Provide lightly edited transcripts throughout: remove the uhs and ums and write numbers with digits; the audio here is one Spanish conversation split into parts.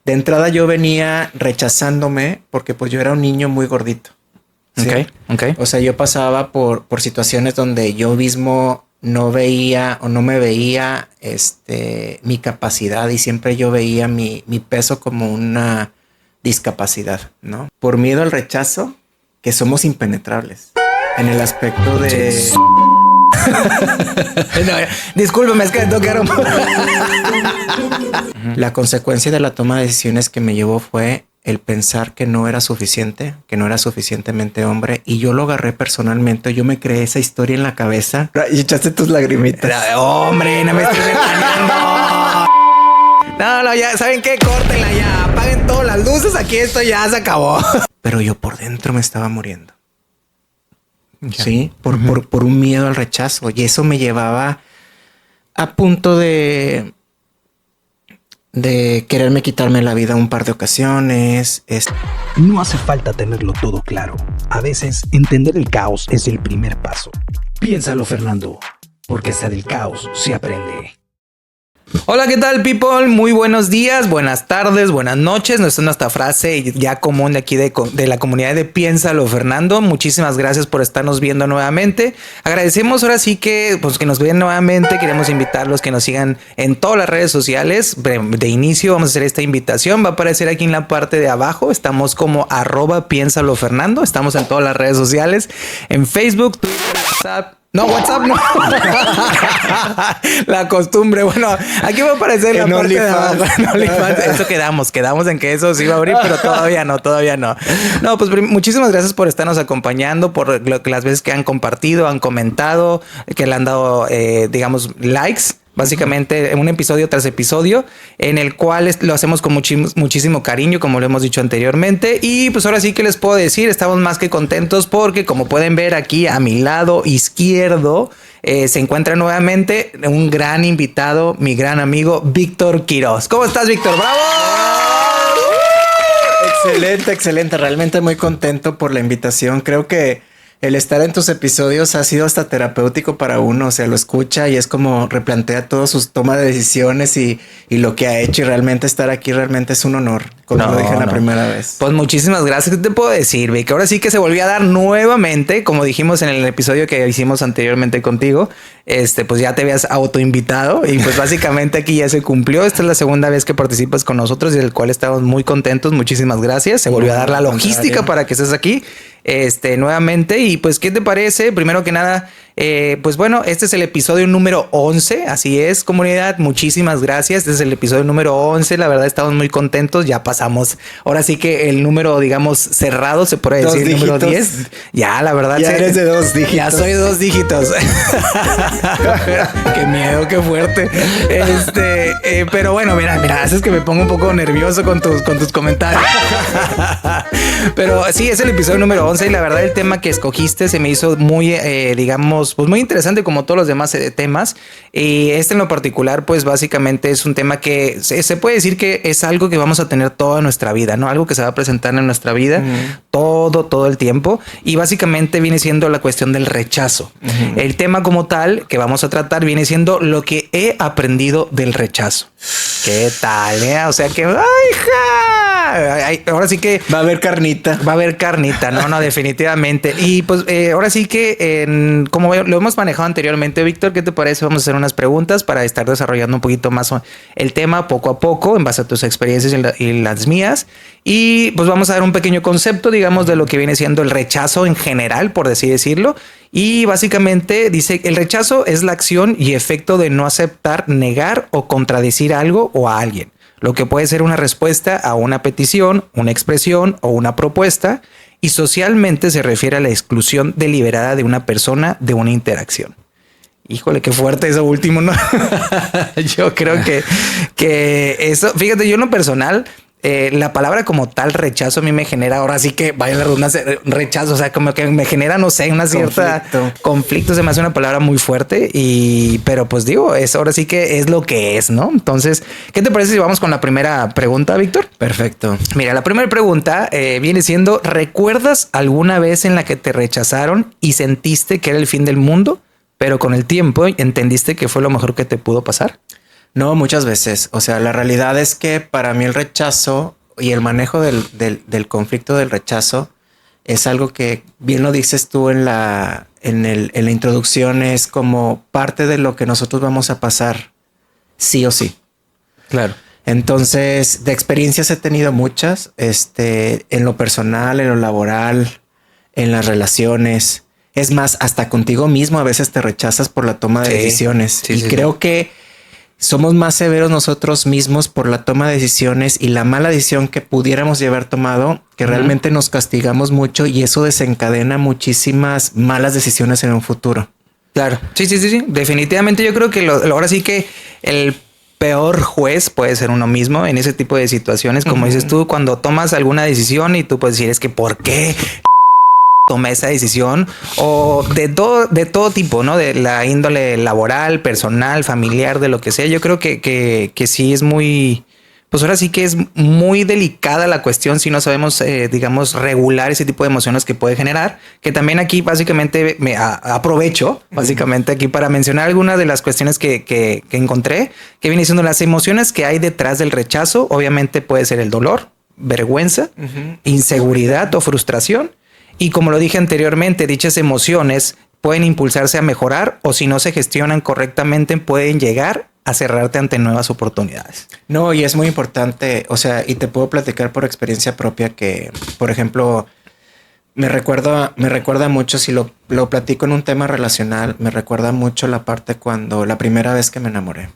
de entrada yo venía rechazándome porque pues yo era un niño muy gordito. ¿Sí? Ok. O sea, yo pasaba por situaciones donde yo mismo no veía o no me veía mi capacidad y siempre yo veía mi peso como una discapacidad, ¿no? Por miedo al rechazo, que somos impenetrables en el aspecto de... No, discúlpeme, es que tocaron. La consecuencia de la toma de decisiones que me llevó fue el pensar que no era suficiente, que no era suficientemente hombre, y yo lo agarré personalmente. Yo me creé esa historia en la cabeza y echaste tus lagrimitas. Hombre, no me estoy engañando. No, ya saben qué, córtenla ya, apaguen todas las luces, aquí esto ya se acabó. Pero yo por dentro me estaba muriendo. Sí, por un miedo al rechazo, y eso me llevaba a punto de quererme quitarme la vida un par de ocasiones. No hace falta tenerlo todo claro. A veces, entender el caos es el primer paso. Piénsalo, Fernando, porque hasta del caos se aprende. Hola, ¿qué tal, people? Muy buenos días, buenas tardes, buenas noches. No es nuestra frase ya común de aquí de la comunidad de Piénsalo, Fernando. Muchísimas gracias por estarnos viendo nuevamente. Agradecemos ahora sí que nos vean nuevamente. Queremos invitarlos que nos sigan en todas las redes sociales. De inicio vamos a hacer esta invitación. Va a aparecer aquí en la parte de abajo. Estamos como @Piénsalo, Fernando. Estamos en todas las redes sociales. En Facebook, Twitter, WhatsApp. No, WhatsApp no. La costumbre. Bueno, aquí va a aparecer en la parte de abajo. Eso quedamos en que eso sí va a abrir, pero todavía no. No, pues muchísimas gracias por estarnos acompañando, por las veces que han compartido, han comentado, que le han dado, likes. Básicamente un episodio tras episodio en el cual lo hacemos con muchísimo cariño, como lo hemos dicho anteriormente. Y pues ahora sí que les puedo decir, estamos más que contentos porque, como pueden ver aquí a mi lado izquierdo, se encuentra nuevamente un gran invitado, mi gran amigo Víctor Quiroz. ¿Cómo estás, Víctor? ¡Bravo! Excelente. Realmente muy contento por la invitación. Creo que el estar en tus episodios ha sido hasta terapéutico para uno. O sea, lo escucha y es como replantea todas sus tomas de decisiones y lo que ha hecho. Y realmente estar aquí realmente es un honor, como lo dije la primera vez. Pues muchísimas gracias. ¿Qué te puedo decir, Vic? Ahora sí que se volvió a dar nuevamente, como dijimos en el episodio que hicimos anteriormente contigo. Pues ya te habías autoinvitado y pues básicamente aquí ya se cumplió. Esta es la segunda vez que participas con nosotros y del cual estamos muy contentos. Muchísimas gracias. Se volvió a dar la logística para que estés aquí nuevamente. Y pues, ¿qué te parece? Primero que nada, pues bueno, este es el episodio número 11. Así es, comunidad. Muchísimas gracias. Este es el episodio número 11. La verdad, estamos muy contentos. Ya pasamos. Ahora sí que el número, digamos, cerrado, se puede decir, el número 10. Ya, la verdad. Ya eres de 2 dígitos. Ya soy 2 dígitos. Qué miedo, qué fuerte. Pero bueno, mira, haces que me pongo un poco nervioso con tus comentarios. Pero sí, es el episodio número 11 y la verdad el tema que escogiste se me hizo muy, pues muy interesante como todos los demás temas. Y en lo particular, pues básicamente es un tema que se puede decir que es algo que vamos a tener toda nuestra vida, ¿no? Algo que se va a presentar en nuestra vida todo el tiempo. Y básicamente viene siendo la cuestión del rechazo. El tema como tal que vamos a tratar viene siendo lo que he aprendido del rechazo. ¿Qué tal? O sea que... ahora sí que... Va a haber carnita. No, definitivamente. Y pues ahora sí que como lo hemos manejado anteriormente, Víctor, ¿qué te parece? Vamos a hacer unas preguntas para estar desarrollando un poquito más el tema poco a poco en base a tus experiencias y las mías. Y pues vamos a dar un pequeño concepto, digamos, de lo que viene siendo el rechazo en general, por así decirlo. Y básicamente dice, el rechazo es la acción y efecto de no aceptar, negar o contradecir algo o a alguien. Lo que puede ser una respuesta a una petición, una expresión o una propuesta. Y socialmente se refiere a la exclusión deliberada de una persona de una interacción. Híjole, qué fuerte eso último, ¿no? Yo creo que eso, fíjate, yo en lo personal, la palabra como tal rechazo a mí me genera, ahora sí que vaya la redundancia, rechazo, o sea, como que me genera, no sé, una cierta conflicto, se me hace una palabra muy fuerte pero pues digo, ahora sí que es lo que es, ¿no? Entonces, ¿qué te parece si vamos con la primera pregunta, Víctor? Perfecto. Mira, la primera pregunta viene siendo, ¿recuerdas alguna vez en la que te rechazaron y sentiste que era el fin del mundo, pero con el tiempo entendiste que fue lo mejor que te pudo pasar? No, muchas veces. O sea, la realidad es que para mí el rechazo y el manejo del conflicto del rechazo es algo que, bien lo dices tú en la introducción, es como parte de lo que nosotros vamos a pasar sí o sí. Claro. Entonces, de experiencias he tenido muchas, en lo personal, en lo laboral, en las relaciones. Es más, hasta contigo mismo a veces te rechazas por la toma de decisiones. Sí, y sí, creo que somos más severos nosotros mismos por la toma de decisiones y la mala decisión que pudiéramos haber tomado, que realmente nos castigamos mucho y eso desencadena muchísimas malas decisiones en un futuro. Claro. Sí. Definitivamente yo creo que ahora sí que el peor juez puede ser uno mismo en ese tipo de situaciones. Como dices tú, cuando tomas alguna decisión y tú puedes decir, es que ¿por qué tomé esa decisión? O de todo tipo, ¿no? De la índole laboral, personal, familiar, de lo que sea. Yo creo que sí es muy... Pues ahora sí que es muy delicada la cuestión si no sabemos, digamos, regular ese tipo de emociones que puede generar. Que también aquí básicamente me aprovecho básicamente aquí para mencionar algunas de las cuestiones que encontré, que viene siendo las emociones que hay detrás del rechazo. Obviamente puede ser el dolor, vergüenza, inseguridad o frustración. Y como lo dije anteriormente, dichas emociones pueden impulsarse a mejorar o si no se gestionan correctamente pueden llegar a cerrarte ante nuevas oportunidades. No, y es muy importante, o sea, y te puedo platicar por experiencia propia que, por ejemplo, me recuerda mucho, si lo platico en un tema relacional, me recuerda mucho la parte cuando la primera vez que me enamoré.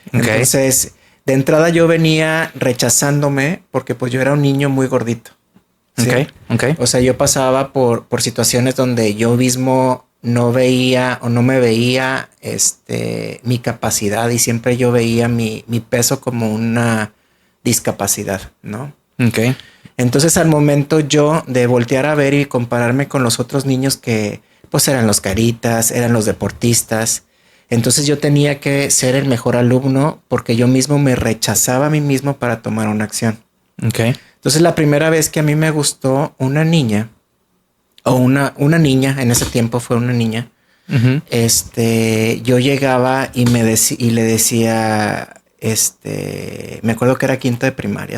Okay. Entonces, de entrada yo venía rechazándome porque pues yo era un niño muy gordito. ¿sí? Okay. O sea, yo pasaba por situaciones donde yo mismo no veía o no me veía mi capacidad y siempre yo veía mi peso como una discapacidad, ¿no? Okay. Entonces al momento yo de voltear a ver y compararme con los otros niños que pues eran los caritas, eran los deportistas, entonces yo tenía que ser el mejor alumno porque yo mismo me rechazaba a mí mismo para tomar una acción. Okay. Entonces la primera vez que a mí me gustó una niña, o una niña, en ese tiempo fue una niña, yo llegaba y le decía, me acuerdo que era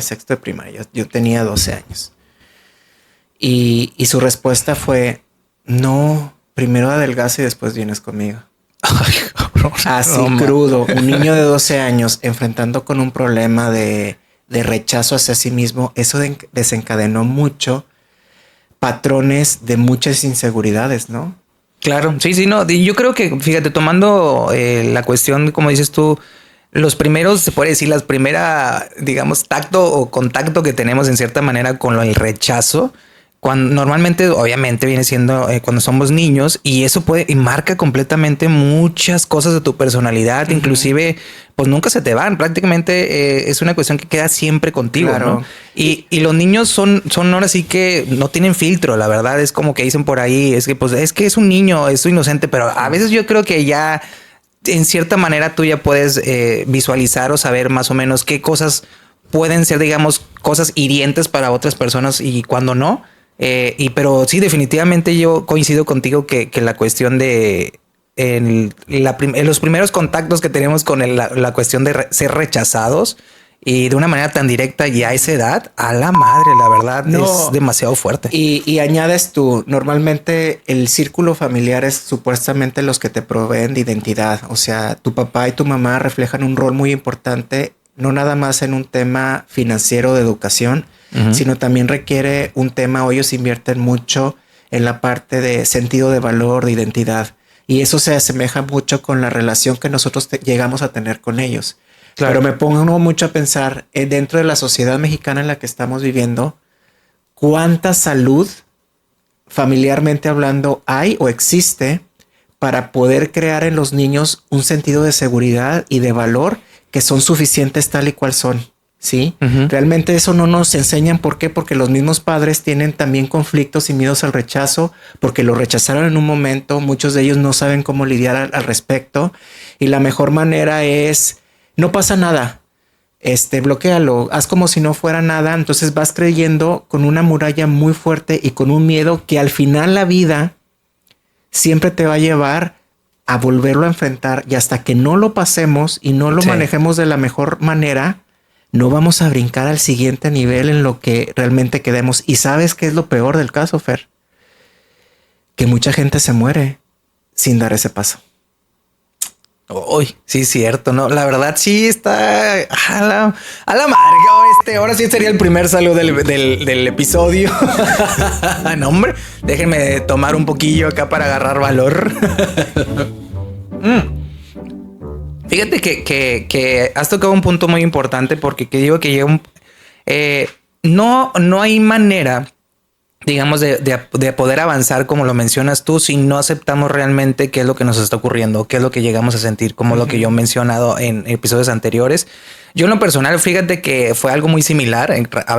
sexto de primaria, yo tenía 12 años. Y su respuesta fue, no, primero adelgaza y después vienes conmigo. Ay, cabrón. Así crudo, un niño de 12 años enfrentando con un problema de rechazo hacia sí mismo, eso desencadenó mucho patrones de muchas inseguridades, ¿no? Claro, sí, no. Yo creo que, fíjate, tomando la cuestión, como dices tú, los primeros, se puede decir, las primeras, digamos, tacto o contacto que tenemos en cierta manera con el rechazo, cuando normalmente, obviamente, viene siendo cuando somos niños y eso puede y marca completamente muchas cosas de tu personalidad, inclusive, pues nunca se te van. Prácticamente es una cuestión que queda siempre contigo, claro. ¿no? Y los niños son ahora sí que no tienen filtro, la verdad. Es como que dicen por ahí, es que es un niño, es inocente, pero a veces yo creo que ya en cierta manera tú ya puedes visualizar o saber más o menos qué cosas pueden ser, digamos, cosas hirientes para otras personas y cuando no. Pero sí, definitivamente yo coincido contigo que la cuestión de en los primeros contactos que tenemos con la cuestión de ser rechazados y de una manera tan directa y a esa edad, a la madre, la verdad es demasiado fuerte. Y añades tú, normalmente el círculo familiar es supuestamente los que te proveen de identidad. O sea, tu papá y tu mamá reflejan un rol muy importante, no nada más en un tema financiero de educación, sino también requiere un tema, o ellos invierten mucho en la parte de sentido de valor, de identidad. Y eso se asemeja mucho con la relación que nosotros llegamos a tener con ellos. Claro. Pero me pongo mucho a pensar dentro de la sociedad mexicana en la que estamos viviendo, ¿cuánta salud familiarmente hablando hay o existe para poder crear en los niños un sentido de seguridad y de valor que son suficientes tal y cual son? Sí, realmente eso no nos enseñan. ¿Por qué? Porque los mismos padres tienen también conflictos y miedos al rechazo, porque lo rechazaron en un momento. Muchos de ellos no saben cómo lidiar al respecto. Y la mejor manera es, no pasa nada, bloquéalo, haz como si no fuera nada. Entonces vas creyendo con una muralla muy fuerte y con un miedo que al final la vida siempre te va a llevar a volverlo a enfrentar y hasta que no lo pasemos y no lo manejemos de la mejor manera, no vamos a brincar al siguiente nivel en lo que realmente quedemos. Y ¿sabes qué es lo peor del caso, Fer? Que mucha gente se muere sin dar ese paso. Uy, sí, cierto, ¿no? La verdad sí está a la madre. Ahora sí sería el primer saludo del episodio. No, hombre, déjenme tomar un poquillo acá para agarrar valor. Fíjate que has tocado un punto muy importante porque que digo que llega un... no hay manera, digamos, de poder avanzar como lo mencionas tú si no aceptamos realmente qué es lo que nos está ocurriendo, qué es lo que llegamos a sentir, como lo que yo he mencionado en episodios anteriores. Yo en lo personal, fíjate que fue algo muy similar,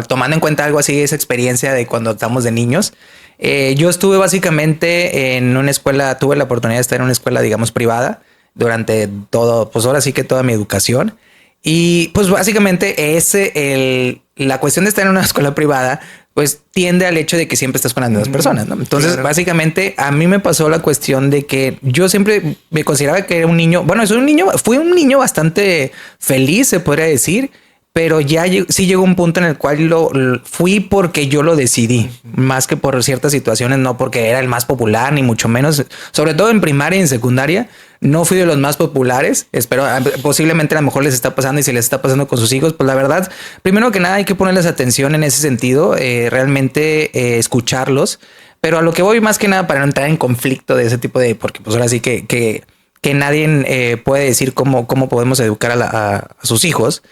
tomando en cuenta algo así, esa experiencia de cuando estamos de niños. Yo estuve básicamente en una escuela, tuve la oportunidad de estar en una escuela, digamos, privada durante todo, pues ahora sí que toda mi educación. Y pues básicamente la cuestión de estar en una escuela privada pues tiende al hecho de que siempre estás con las mismas personas, ¿no? Entonces, claro, básicamente a mí me pasó la cuestión de que yo siempre me consideraba que era un niño, bueno, fui un niño bastante feliz, se podría decir, pero ya sí llegó un punto en el cual fui porque yo lo decidí, más que por ciertas situaciones, no porque era el más popular, ni mucho menos, sobre todo en primaria y en secundaria. No fui de los más populares. Espero, posiblemente a lo mejor les está pasando y si les está pasando con sus hijos, pues la verdad, primero que nada hay que ponerles atención en ese sentido, realmente escucharlos. Pero a lo que voy más que nada para no entrar en conflicto de ese tipo de, porque pues ahora sí que nadie puede decir cómo podemos educar a sus hijos.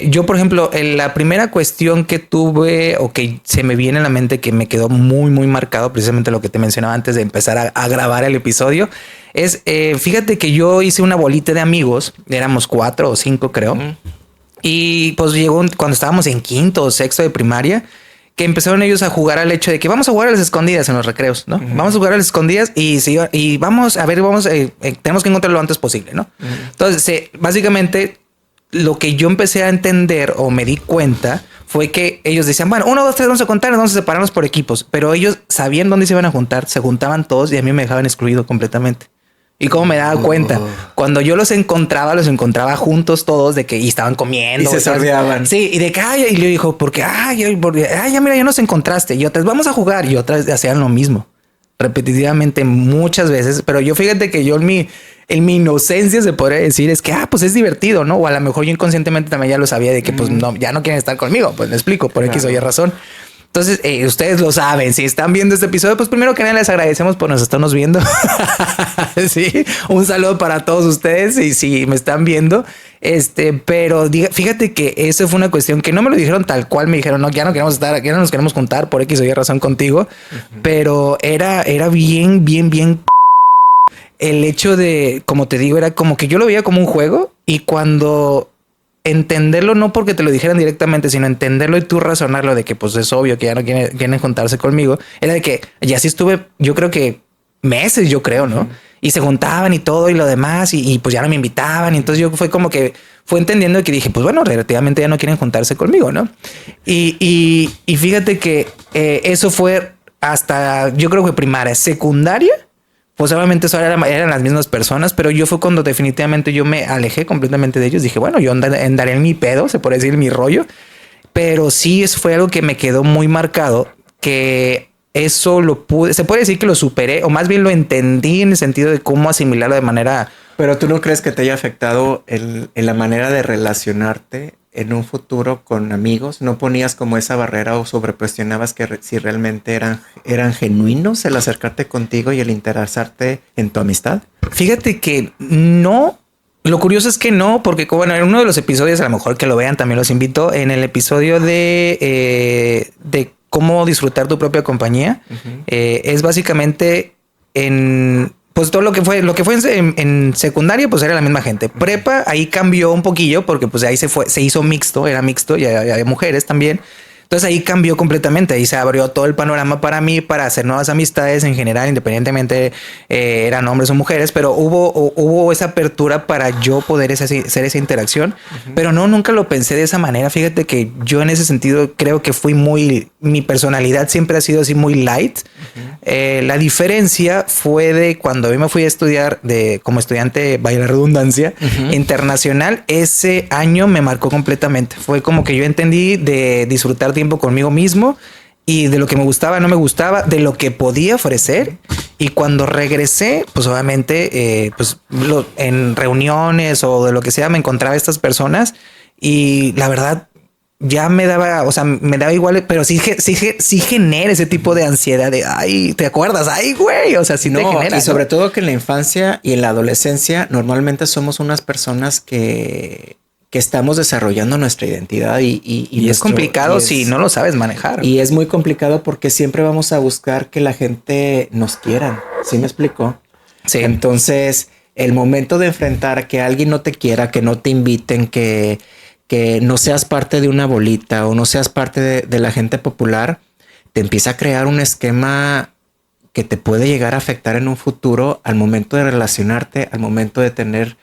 Yo, por ejemplo, la primera cuestión que tuve o que se me viene a la mente que me quedó muy, muy marcado, precisamente lo que te mencionaba antes de empezar a grabar el episodio, es, fíjate que yo hice una bolita de amigos, éramos 4 o 5 creo, y pues llegó cuando estábamos en quinto o sexto de primaria, que empezaron ellos a jugar al hecho de que vamos a jugar a las escondidas en los recreos, ¿no? Vamos a jugar a las escondidas y vamos a ver, tenemos que encontrar lo antes posible, ¿no? Entonces, básicamente lo que yo empecé a entender o me di cuenta fue que ellos decían, bueno, 1, 2, 3, vamos a contar, vamos a separarnos por equipos, pero ellos sabían dónde se iban a juntar, se juntaban todos y a mí me dejaban excluido completamente. Y cómo me daba cuenta, cuando yo los encontraba juntos todos de que y estaban comiendo. Y se sordeaban. Sí, y de que, y le dijo, porque, ya mira, ya nos encontraste. Y otras, vamos a jugar. Y otras hacían lo mismo. Repetitivamente muchas veces. Pero yo fíjate que yo en mi inocencia se podría decir es que, pues es divertido, ¿no? O a lo mejor yo inconscientemente también ya lo sabía de que, pues no, ya no quieren estar conmigo. Pues me explico, por X o Y razón. Entonces, ustedes lo saben, si están viendo este episodio, pues primero que nada les agradecemos por nos estarnos viendo. Sí, un saludo para todos ustedes y si me están viendo, pero fíjate que eso fue una cuestión que no me lo dijeron tal cual, me dijeron, no, ya no queremos estar, ya no nos queremos juntar por X o Y razón contigo, pero era bien el hecho de, como te digo, era como que yo lo veía como un juego y cuando entenderlo, no porque te lo dijeran directamente, sino entenderlo y tú razonarlo de que pues es obvio que ya no quieren juntarse conmigo, era de que ya sí estuve, yo creo que meses, ¿no? Y se juntaban y todo y lo demás y pues ya no me invitaban y entonces yo fue como que fue entendiendo que dije, pues bueno, relativamente ya no quieren juntarse conmigo, ¿no? Y fíjate que eso fue hasta, yo creo que primaria, secundaria. Pues obviamente eso eran las mismas personas, pero yo fue cuando definitivamente yo me alejé completamente de ellos. Dije, bueno, yo andaré en mi pedo, se puede decir mi rollo, pero sí eso fue algo que me quedó muy marcado, que eso se puede decir que lo superé, o más bien lo entendí en el sentido de cómo asimilarlo de manera... Pero ¿tú no crees que te haya afectado en la manera de relacionarte en un futuro con amigos? ¿No ponías como esa barrera o sobrecuestionabas que si realmente eran genuinos el acercarte contigo y el interesarte en tu amistad? Fíjate que no. Lo curioso es que no, porque bueno, en uno de los episodios, a lo mejor que lo vean, también los invito, en el episodio de cómo disfrutar tu propia compañía, es básicamente pues todo lo que fue en secundaria, pues era la misma gente. Prepa, ahí cambió un poquillo porque pues ahí se hizo mixto, era mixto y había mujeres también. Entonces ahí cambió completamente, ahí se abrió todo el panorama para mí, para hacer nuevas amistades en general, independientemente eran hombres o mujeres, pero hubo esa apertura para yo poder hacer esa interacción, pero no, nunca lo pensé de esa manera. Fíjate que yo en ese sentido creo que mi personalidad siempre ha sido así muy light. La diferencia fue de cuando yo me fui a estudiar como estudiante, vaya la redundancia, internacional. Ese año me marcó completamente. Fue como que yo entendí de disfrutar tiempo conmigo mismo y de lo que me gustaba, no me gustaba, de lo que podía ofrecer. Y cuando regresé, pues obviamente, en reuniones o de lo que sea, me encontraba estas personas y la verdad ya me daba igual, pero sí genera ese tipo de ansiedad de, ay, ¿te acuerdas? Ay, güey, o sea, sí te genera. Y sobre todo que en la infancia y en la adolescencia normalmente somos unas personas que estamos desarrollando nuestra identidad y es complicado si no lo sabes manejar. Y es muy complicado porque siempre vamos a buscar que la gente nos quiera. ¿Sí me explico? Sí. Entonces, el momento de enfrentar que alguien no te quiera, que no te inviten, que no seas parte de una bolita o no seas parte de la gente popular, te empieza a crear un esquema que te puede llegar a afectar en un futuro al momento de relacionarte, al momento de tener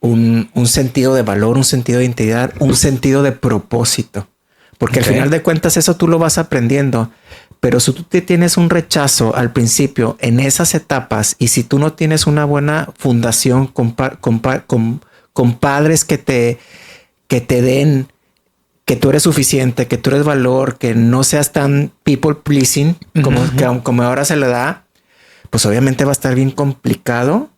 un sentido de valor, un sentido de identidad, un sentido de propósito. Porque al final de cuentas eso tú lo vas aprendiendo. Pero si tú tienes un rechazo al principio en esas etapas y si tú no tienes una buena fundación con padres que te den que tú eres suficiente, que tú eres valor, que no seas tan people pleasing como ahora se le da, pues obviamente va a estar bien complicado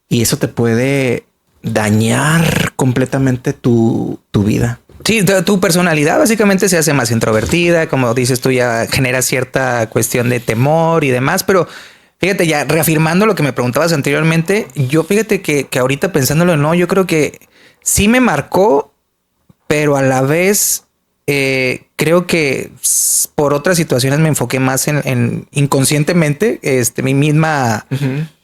y eso te puede dañar completamente tu vida. Sí, tu personalidad básicamente se hace más introvertida, como dices tú, ya genera cierta cuestión de temor y demás, pero fíjate, ya reafirmando lo que me preguntabas anteriormente, yo fíjate que ahorita pensándolo, no, yo creo que sí me marcó, pero a la vez creo que por otras situaciones me enfoqué más en inconscientemente, mi misma,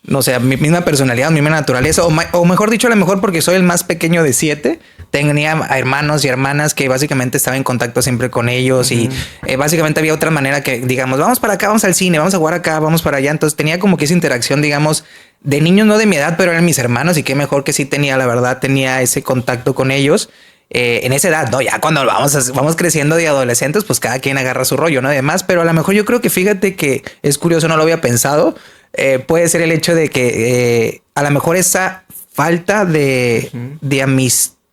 no sé, mi misma personalidad, mi misma naturaleza, o mejor dicho, a lo mejor porque soy el más pequeño de 7, tenía hermanos y hermanas que básicamente estaba en contacto siempre con ellos y básicamente había otra manera que, digamos, vamos para acá, vamos al cine, vamos a jugar acá, vamos para allá. Entonces tenía como que esa interacción, digamos, de niños no de mi edad, pero eran mis hermanos y qué mejor que sí tenía, la verdad, tenía ese contacto con ellos. En esa edad, no, ya cuando vamos creciendo de adolescentes, pues cada quien agarra su rollo, ¿no? Además, pero a lo mejor yo creo que fíjate que es curioso, no lo había pensado. Puede ser el hecho de que a lo mejor esa falta de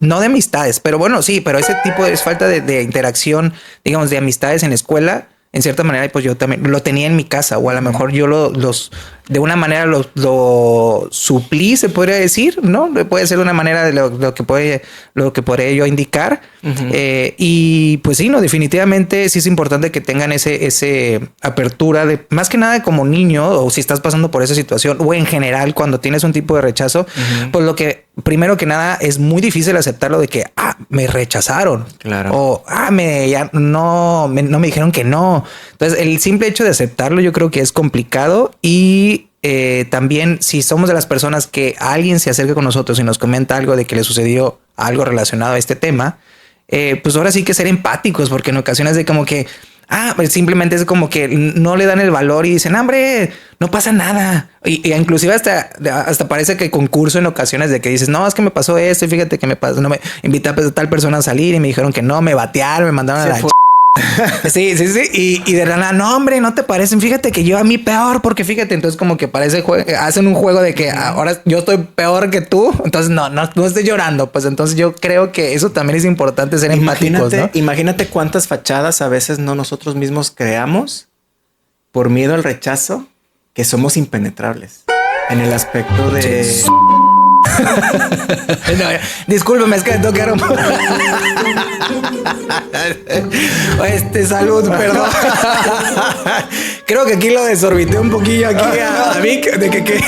no de amistades, pero bueno, sí, pero ese tipo de falta de interacción, digamos, de amistades en la escuela, en cierta manera, pues yo también lo tenía en mi casa, o a lo mejor yo de una manera lo suplí, se podría decir, ¿no? Puede ser una manera de lo que podría yo indicar. Y pues sí, no, definitivamente sí es importante que tengan ese apertura de más que nada como niño, o si estás pasando por esa situación, o en general cuando tienes un tipo de rechazo, pues lo que primero que nada es muy difícil aceptarlo de que me rechazaron. Claro. O no me dijeron que no. Entonces el simple hecho de aceptarlo yo creo que es complicado y también si somos de las personas que alguien se acerca con nosotros y nos comenta algo de que le sucedió algo relacionado a este tema, pues ahora sí que ser empáticos, porque en ocasiones de como que pues simplemente es como que no le dan el valor y dicen, hombre, no pasa nada. Y inclusive hasta parece que concurso en ocasiones de que dices, no, es que me pasó esto y fíjate que me pasó, no me invité a tal persona a salir y me dijeron que no, me batearon, me mandaron a la Sí. Y de nada, no, hombre, no te parecen. Fíjate que yo a mí peor, porque fíjate, entonces como que parece hacen un juego de que ahora yo estoy peor que tú. Entonces no estoy llorando. Pues entonces yo creo que eso también es importante, ser empáticos, ¿no? Imagínate cuántas fachadas a veces no nosotros mismos creamos por miedo al rechazo, que somos impenetrables en el aspecto de... No, discúlpeme, es que tengo que dar salud, perdón. Creo que aquí lo desorbité un poquillo aquí a Vic de que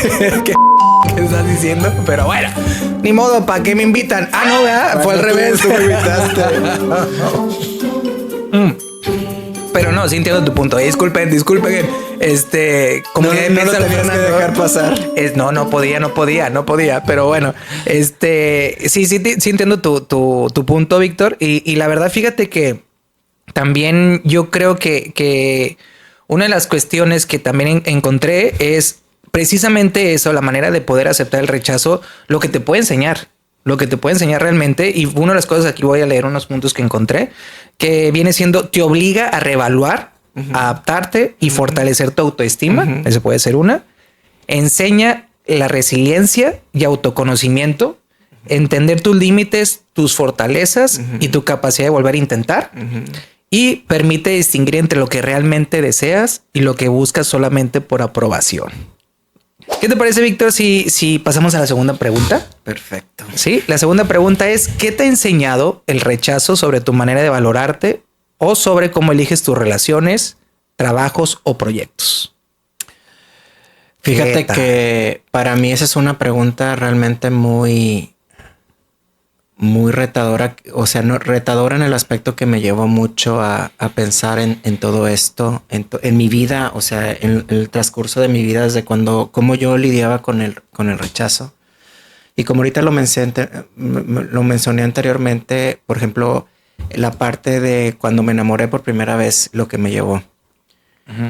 estás diciendo, pero bueno, ni modo, ¿para qué me invitan? No, ¿verdad? Fue al revés. Tú me invitaste. Pero no, sí entiendo tu punto. Disculpen. Como no, que no lo tenías que dejar pasar. No podía. Pero bueno, sí entiendo tu punto, Víctor. Y la verdad, fíjate que también yo creo que una de las cuestiones que también encontré es precisamente eso, la manera de poder aceptar el rechazo, lo que te puede enseñar. Lo que te puede enseñar realmente. Y una de las cosas, aquí voy a leer unos puntos que encontré, que viene siendo, te obliga a reevaluar, a adaptarte y fortalecer tu autoestima. Eso puede ser una. Enseña la resiliencia y autoconocimiento, entender tus límites, tus fortalezas y tu capacidad de volver a intentar. Y permite distinguir entre lo que realmente deseas y lo que buscas solamente por aprobación. ¿Qué te parece, Víctor, si pasamos a la segunda pregunta? Perfecto. Sí, la segunda pregunta es, ¿qué te ha enseñado el rechazo sobre tu manera de valorarte o sobre cómo eliges tus relaciones, trabajos o proyectos? Fíjate que para mí esa es una pregunta realmente muy retadora, o sea, no retadora en el aspecto que me llevó mucho a pensar en todo esto, en mi vida, o sea, en el transcurso de mi vida, desde cómo yo lidiaba con el rechazo. Y como ahorita lo mencioné anteriormente, por ejemplo, la parte de cuando me enamoré por primera vez, lo que me llevó.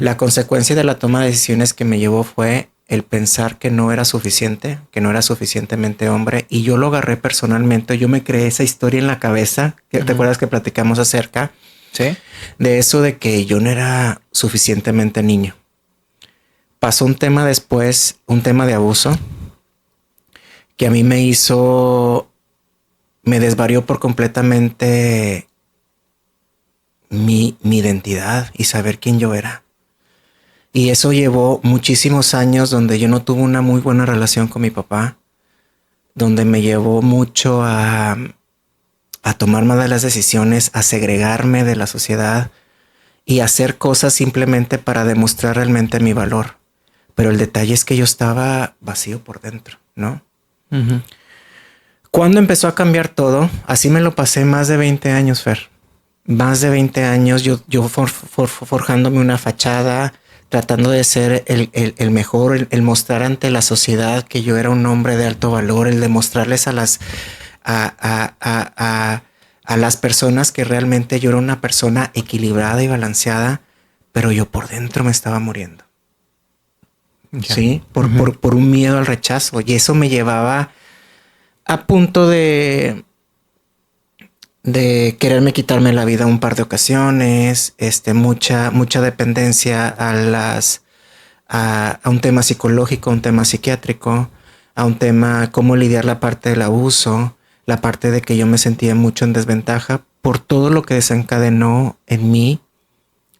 La consecuencia de la toma de decisiones que me llevó fue el pensar que no era suficiente, que no era suficientemente hombre, y yo lo agarré personalmente. Yo me creé esa historia en la cabeza, que te acuerdas que platicamos acerca de eso, de que yo no era suficientemente niño. Pasó un tema después, un tema de abuso, que a mí me desvarió por completamente mi identidad y saber quién yo era. Y eso llevó muchísimos años donde yo no tuve una muy buena relación con mi papá, donde me llevó mucho a tomar malas decisiones, a segregarme de la sociedad y a hacer cosas simplemente para demostrar realmente mi valor. Pero el detalle es que yo estaba vacío por dentro, ¿no? ¿Cuándo empezó a cambiar todo? Así me lo pasé más de 20 años, Fer. Más de 20 años yo forjándome una fachada, tratando de ser el mejor, el mostrar ante la sociedad que yo era un hombre de alto valor, el demostrarles a las personas que realmente yo era una persona equilibrada y balanceada, pero yo por dentro me estaba muriendo. Sí, por un miedo al rechazo. Y eso me llevaba a punto de quererme quitarme la vida un par de ocasiones, mucha dependencia a un tema psicológico, a un tema psiquiátrico, a un tema cómo lidiar la parte del abuso, la parte de que yo me sentía mucho en desventaja por todo lo que desencadenó en mí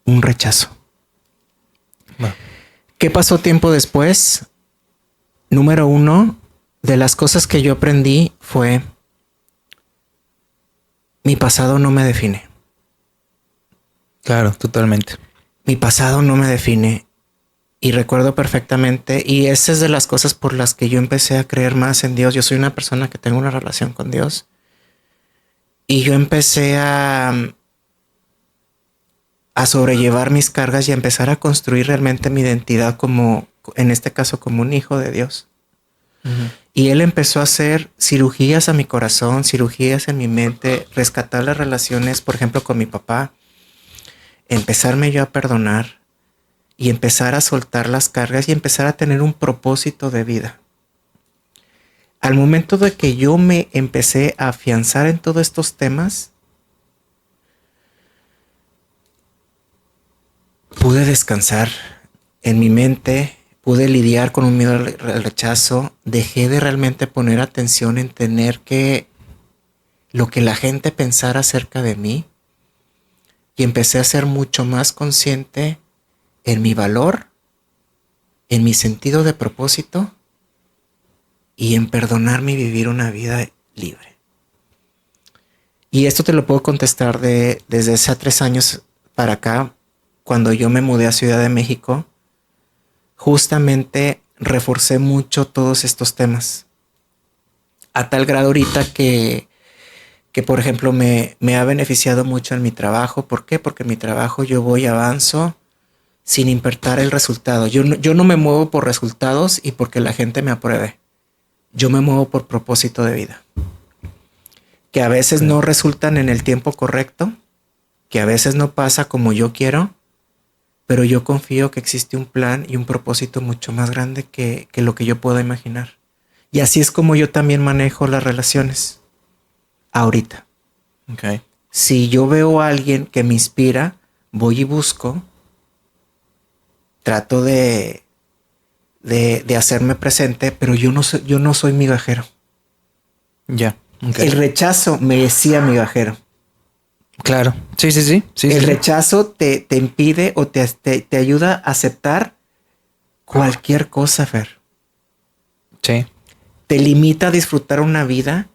un rechazo. Bueno. ¿Qué pasó tiempo después? Número uno, de las cosas que yo aprendí fue: mi pasado no me define. Claro, totalmente. Mi pasado no me define. Y recuerdo perfectamente, y esa es de las cosas por las que yo empecé a creer más en Dios. Yo soy una persona que tengo una relación con Dios. Y yo empecé a sobrellevar mis cargas y a empezar a construir realmente mi identidad como, en este caso, como un hijo de Dios. Y él empezó a hacer cirugías a mi corazón, cirugías en mi mente, rescatar las relaciones, por ejemplo, con mi papá, empezarme yo a perdonar y empezar a soltar las cargas y empezar a tener un propósito de vida. Al momento de que yo me empecé a afianzar en todos estos temas, pude descansar en mi mente, pude lidiar con un miedo al rechazo, dejé de realmente poner atención en tener que lo que la gente pensara acerca de mí y empecé a ser mucho más consciente en mi valor, en mi sentido de propósito y en perdonarme y vivir una vida libre. Y esto te lo puedo contestar desde hace 3 años para acá, cuando yo me mudé a Ciudad de México. Justamente reforcé mucho todos estos temas. A tal grado ahorita que por ejemplo, me ha beneficiado mucho en mi trabajo. ¿Por qué? Porque en mi trabajo yo voy, avanzo sin importar el resultado. Yo no me muevo por resultados y porque la gente me apruebe. Yo me muevo por propósito de vida. Que a veces no resultan en el tiempo correcto, que a veces no pasa como yo quiero, pero yo confío que existe un plan y un propósito mucho más grande que lo que yo puedo imaginar. Y así es como yo también manejo las relaciones ahorita. Okay. Si yo veo a alguien que me inspira, voy y busco, trato de hacerme presente, pero yo no soy migajero. Ya. Okay. El rechazo me decía migajero. Claro. Sí. El rechazo te impide o te ayuda a aceptar cualquier cosa, Fer. Sí. Te limita a disfrutar una vida,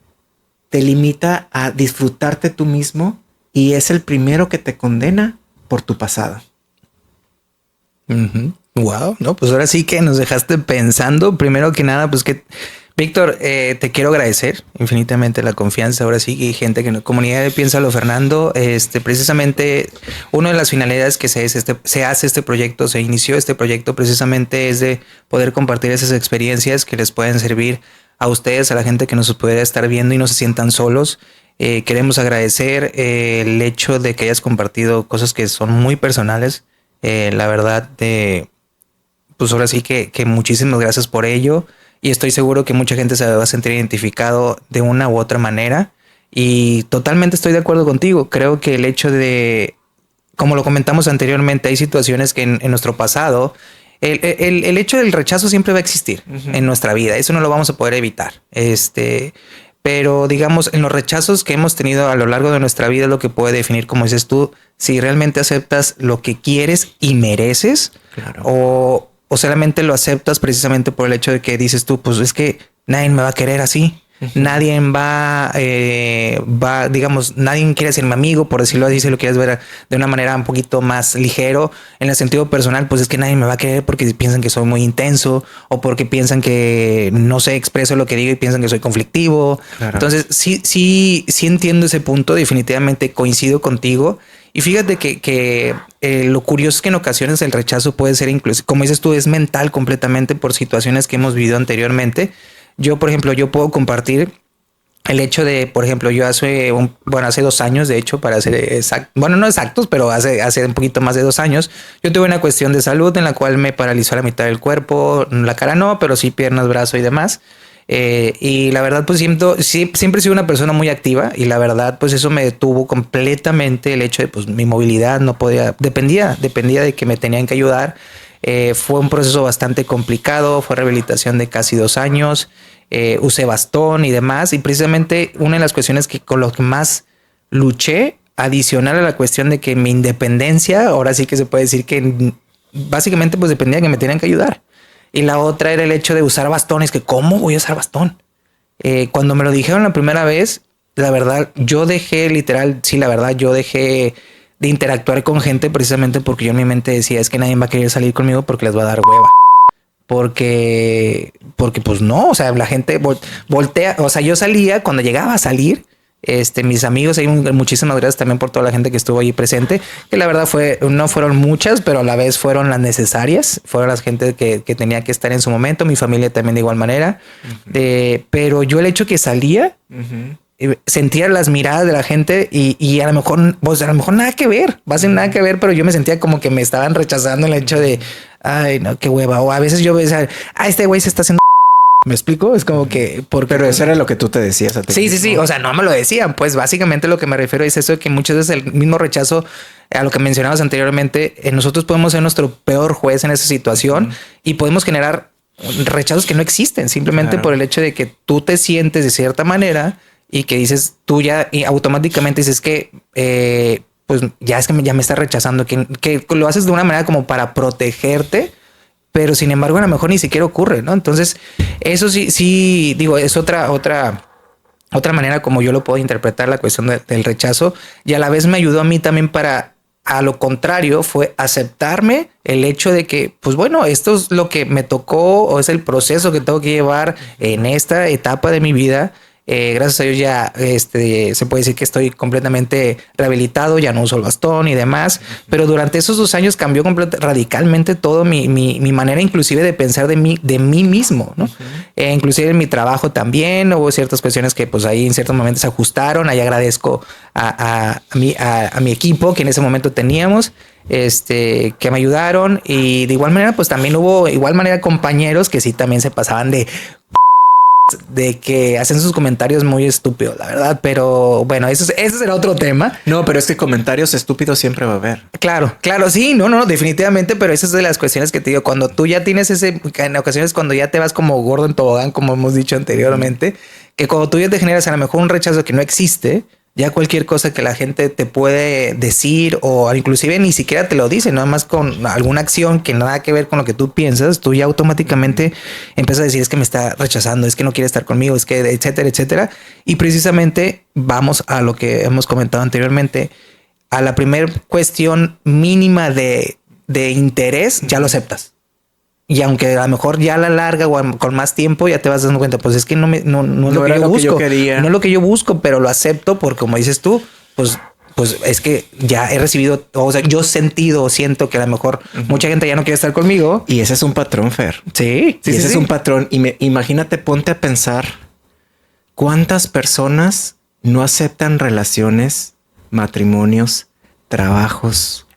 te limita a disfrutarte tú mismo y es el primero que te condena por tu pasado. Wow, no, pues ahora sí que nos dejaste pensando. Primero que nada, pues que Víctor, te quiero agradecer infinitamente la confianza. Ahora sí que hay gente que no, comunidad de Piénsalo Fernando, precisamente una de las finalidades que se hace este proyecto, se inició este proyecto precisamente es de poder compartir esas experiencias que les pueden servir a ustedes, a la gente que nos pudiera estar viendo y no se sientan solos. Queremos agradecer el hecho de que hayas compartido cosas que son muy personales. La verdad, pues ahora sí que muchísimas gracias por ello. Y estoy seguro que mucha gente se va a sentir identificado de una u otra manera. Y totalmente estoy de acuerdo contigo. Creo que el hecho de, como lo comentamos anteriormente, hay situaciones que en nuestro pasado, el hecho del rechazo siempre va a existir en nuestra vida. Eso no lo vamos a poder evitar. Pero digamos, en los rechazos que hemos tenido a lo largo de nuestra vida, lo que puede definir, como dices tú, si realmente aceptas lo que quieres y mereces, claro, o solamente lo aceptas precisamente por el hecho de que dices tú, pues es que nadie me va a querer así. Nadie digamos, nadie quiere ser mi amigo, por decirlo así, si lo quieres ver de una manera un poquito más ligero. En el sentido personal, pues es que nadie me va a querer porque piensan que soy muy intenso o porque piensan que no sé, expreso lo que digo y piensan que soy conflictivo. Claro. Entonces, sí entiendo ese punto, definitivamente coincido contigo. Y fíjate que lo curioso es que en ocasiones el rechazo puede ser incluso, como dices tú, es mental completamente por situaciones que hemos vivido anteriormente. Yo, por ejemplo, yo puedo compartir el hecho de, por ejemplo, yo hace 2 años, de hecho, para ser exacto, bueno, no exactos, pero hace un poquito más de 2 años, yo tuve una cuestión de salud en la cual me paralizó la mitad del cuerpo, la cara no, pero sí piernas, brazo y demás. Y la verdad, pues siempre he sido una persona muy activa y la verdad, pues eso me detuvo completamente el hecho de, pues mi movilidad no podía, dependía de que me tenían que ayudar. Fue un proceso bastante complicado, fue rehabilitación de casi 2 años, usé bastón y demás, y precisamente una de las cuestiones que con lo que más luché, adicional a la cuestión de que mi independencia, ahora sí que se puede decir que básicamente pues dependía de que me tenían que ayudar. Y la otra era el hecho de usar bastones, que ¿cómo voy a usar bastón? Cuando me lo dijeron la primera vez, la verdad, yo dejé de interactuar con gente precisamente porque yo en mi mente decía, es que nadie va a querer salir conmigo porque les va a dar hueva. Porque pues no, o sea, la gente voltea, o sea, yo salía, cuando llegaba a salir, mis amigos, hay muchísimas gracias también por toda la gente que estuvo allí presente, que la verdad no fueron muchas, pero a la vez fueron las necesarias, fueron las gente que tenía que estar en su momento, mi familia también de igual manera, pero yo el hecho que salía, sentía las miradas de la gente y a lo mejor nada que ver, nada que ver, pero yo me sentía como que me estaban rechazando el hecho de, ay, no, qué hueva, o a veces yo pensaba, este güey se está haciendo. ¿Me explico? Es como que... Pero eso era lo que tú te decías a ti. Sí. O sea, no me lo decían. Pues básicamente lo que me refiero es eso, que muchas veces el mismo rechazo a lo que mencionabas anteriormente, nosotros podemos ser nuestro peor juez en esa situación y podemos generar rechazos que no existen simplemente por el hecho de que tú te sientes de cierta manera y que dices tú ya y automáticamente dices que pues ya es que ya me está rechazando, que lo haces de una manera como para protegerte. Pero sin embargo, a lo mejor ni siquiera ocurre, ¿no? Entonces, eso sí, digo, es otra manera como yo lo puedo interpretar la cuestión del rechazo. Y a la vez me ayudó a mí también a lo contrario, fue aceptarme el hecho de que, pues bueno, esto es lo que me tocó o es el proceso que tengo que llevar en esta etapa de mi vida. Gracias a Dios ya se puede decir que estoy completamente rehabilitado, ya no uso el bastón y demás, pero durante esos 2 años cambió radicalmente todo mi manera inclusive de pensar de mí mismo, ¿no? Inclusive en mi trabajo también hubo ciertas cuestiones que pues ahí en ciertos momentos se ajustaron. Ahí agradezco a mi equipo que en ese momento teníamos, que me ayudaron, y de igual manera pues también hubo compañeros que sí también se pasaban de que hacen sus comentarios muy estúpidos, la verdad. Pero bueno, ese será otro tema. No, pero es que comentarios estúpidos siempre va a haber. Claro, sí, no, definitivamente. Pero esa es de las cuestiones que te digo. Cuando tú ya tienes en ocasiones cuando ya te vas como gordo en tobogán, como hemos dicho anteriormente, que cuando tú ya te generas a lo mejor un rechazo que no existe, ya cualquier cosa que la gente te puede decir, o inclusive ni siquiera te lo dice, nada más con alguna acción que nada que ver con lo que tú piensas, tú ya automáticamente empiezas a decir: es que me está rechazando, es que no quiere estar conmigo, es que etcétera, etcétera. Y precisamente vamos a lo que hemos comentado anteriormente. A la primer cuestión mínima de interés, ya lo aceptas. Y aunque a lo mejor ya a la larga o con más tiempo ya te vas dando cuenta, pues es que no es lo que yo busco. Yo quería. No es lo que yo busco, pero lo acepto porque, como dices tú, pues es que ya he recibido, o sea, yo siento que a lo mejor mucha gente ya no quiere estar conmigo. Y ese es un patrón, Fer. Sí. Ese es un patrón. Y imagínate, ponte a pensar cuántas personas no aceptan relaciones, matrimonios, trabajos,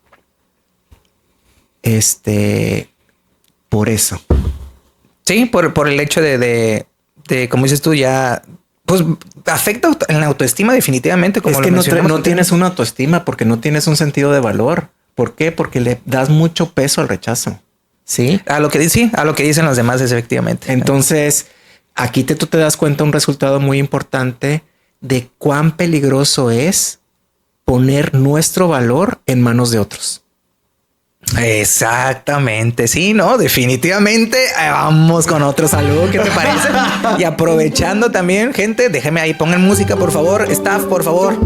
por eso. Sí, por el hecho de como dices tú, ya pues afecta en la autoestima definitivamente. Como es que no tienes una autoestima porque no tienes un sentido de valor. ¿Por qué? Porque le das mucho peso al rechazo. Sí. A lo que dicen los demás, es efectivamente. Entonces, aquí tú te das cuenta un resultado muy importante de cuán peligroso es poner nuestro valor en manos de otros. Exactamente, sí, no, definitivamente. Vamos con otro saludo, ¿qué te parece? Y aprovechando también, gente, déjenme ahí, pongan música, por favor. Staff, por favor.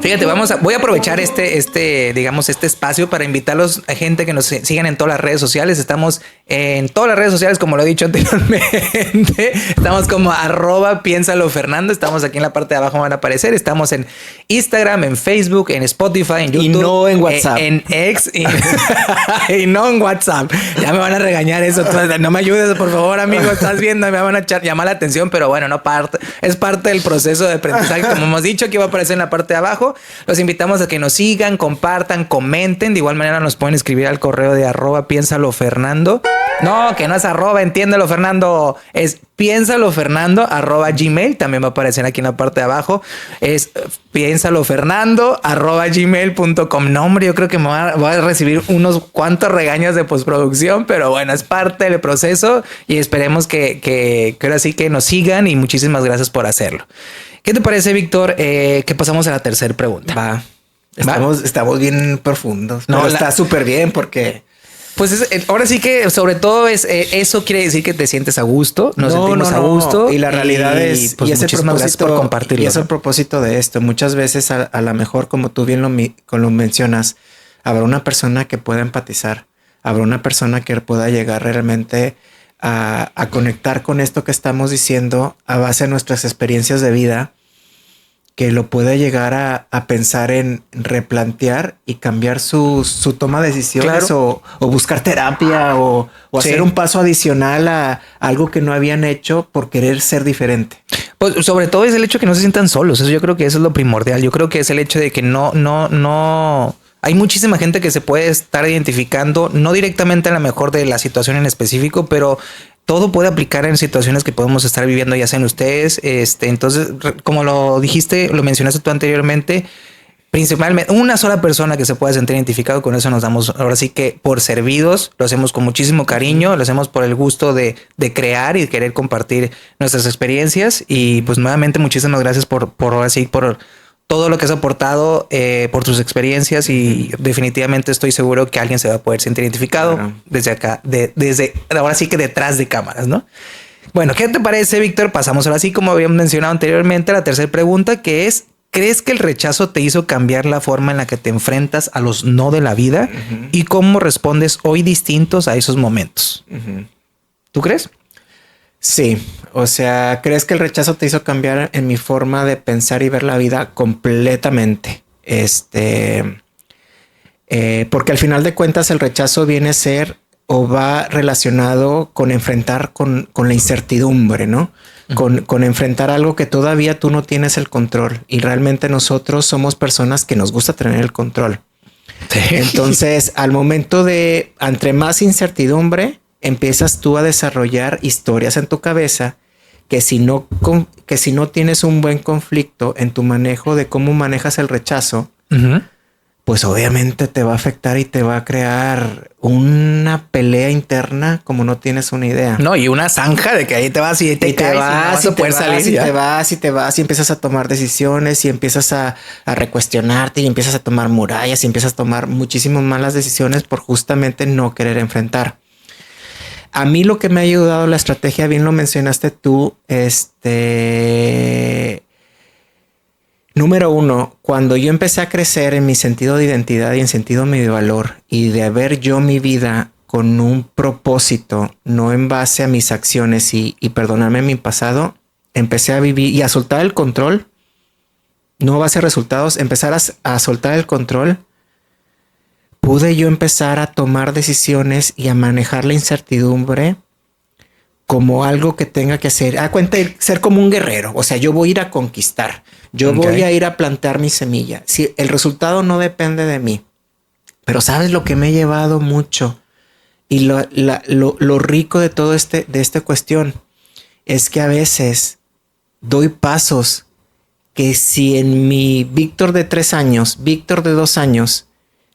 Fíjate, voy a aprovechar digamos, este espacio para invitarlos a gente que nos sigan en todas las redes sociales. Estamos en todas las redes sociales, como lo he dicho anteriormente. Estamos como @piénsalofernando. Estamos aquí en la parte de abajo, van a aparecer. Estamos en Instagram, en Facebook, en Spotify, en YouTube. Y no en WhatsApp. En X y no en WhatsApp. Ya me van a regañar eso. No me ayudes, por favor, amigo. Estás viendo, me van a llamar la atención, pero bueno, es parte del proceso de aprendizaje. Como hemos dicho, aquí va a aparecer en la parte de abajo. Los invitamos a que nos sigan, compartan, comenten. De igual manera nos pueden escribir al correo de @piénsalofernando. No, que no es entiéndelo, Fernando. Es piénsalofernando @gmail. También va a aparecer aquí en la parte de abajo. Es piénsalofernando @gmail.com. No, hombre, yo creo que voy a recibir unos cuantos regaños de postproducción, pero bueno, es parte del proceso y esperemos que ahora sí que nos sigan, y muchísimas gracias por hacerlo. ¿Qué te parece, Víctor? Que pasamos a la tercera pregunta. Va. Estamos bien profundos. No, está súper bien porque... Pues ahora sí que sobre todo eso quiere decir que te sientes a gusto. Nos sentimos a gusto. Y la realidad es... Pues, y es el propósito por compartirlo. Y es el propósito de esto. Muchas veces a lo mejor, como tú bien lo mencionas, habrá una persona que pueda empatizar. Habrá una persona que pueda llegar realmente a conectar con esto que estamos diciendo a base de nuestras experiencias de vida, que lo puede llegar a pensar en replantear y cambiar su toma de decisiones. Claro. o buscar terapia o hacer un paso adicional a algo que no habían hecho por querer ser diferente. Pues sobre todo es el hecho que no se sientan solos. Eso yo creo que eso es lo primordial. Yo creo que es el hecho de que no hay muchísima gente que se puede estar identificando, no directamente a lo mejor de la situación en específico, pero todo puede aplicar en situaciones que podemos estar viviendo, ya sean ustedes. Entonces, como lo dijiste, lo mencionaste tú anteriormente, principalmente una sola persona que se pueda sentir identificado con eso, nos damos ahora sí que por servidos. Lo hacemos con muchísimo cariño, lo hacemos por el gusto de crear y de querer compartir nuestras experiencias. Y pues nuevamente muchísimas gracias por ahora sí, por todo lo que has aportado, por tus experiencias, y definitivamente estoy seguro que alguien se va a poder sentir identificado. Claro. Desde acá, desde ahora sí que detrás de cámaras, ¿no? Bueno, ¿qué te parece, Víctor? Pasamos ahora sí, como habíamos mencionado anteriormente, a la tercera pregunta, que es: ¿crees que el rechazo te hizo cambiar la forma en la que te enfrentas a los no de la vida? ¿Y cómo respondes hoy distintos a esos momentos? ¿Tú crees? Sí, o sea, ¿crees que el rechazo te hizo cambiar en mi forma de pensar y ver la vida completamente? Porque al final de cuentas el rechazo viene a ser o va relacionado con enfrentar con la incertidumbre, ¿no? Con enfrentar algo que todavía tú no tienes el control y realmente nosotros somos personas que nos gusta tener el control. Sí. Entonces, al momento de, entre más incertidumbre, empiezas tú a desarrollar historias en tu cabeza que si no tienes un buen conflicto en tu manejo de cómo manejas el rechazo, pues obviamente te va a afectar y te va a crear una pelea interna como no tienes una idea. No, y una zanja de que ahí te vas y te caes y no vas a poder salir. Y te vas y empiezas a tomar decisiones y empiezas a recuestionarte y empiezas a tomar murallas y empiezas a tomar muchísimas malas decisiones por justamente no querer enfrentar. A mí lo que me ha ayudado la estrategia, bien lo mencionaste tú, número uno, cuando yo empecé a crecer en mi sentido de identidad y en sentido de mi valor y de ver yo mi vida con un propósito, no en base a mis acciones y perdonarme mi pasado, empecé a vivir y a soltar el control, no base a resultados, empezar a soltar el control, pude yo empezar a tomar decisiones y a manejar la incertidumbre como algo que tenga que hacer. A cuenta de ser como un guerrero. O sea, yo voy a ir a conquistar. Yo voy a ir a plantar mi semilla. Si el resultado no depende de mí. Pero ¿sabes lo que me he llevado mucho? Y lo rico de todo de esta cuestión es que a veces doy pasos que si en mi Víctor de 3 años, Víctor de 2 años,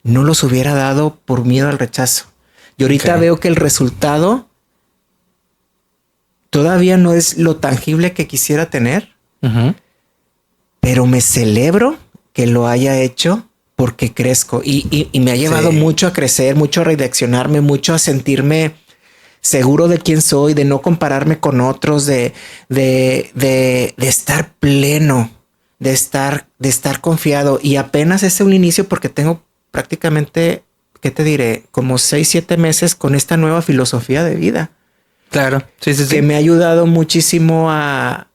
no los hubiera dado por miedo al rechazo. Y ahorita veo que el resultado todavía no es lo tangible que quisiera tener, pero me celebro que lo haya hecho porque crezco y me ha llevado mucho a crecer, mucho a redireccionarme, mucho a sentirme seguro de quién soy, de no compararme con otros, de estar pleno, de estar confiado. Y apenas es un inicio porque tengo prácticamente, ¿qué te diré? Como 6-7 meses con esta nueva filosofía de vida. Claro, sí. Que me ha ayudado muchísimo a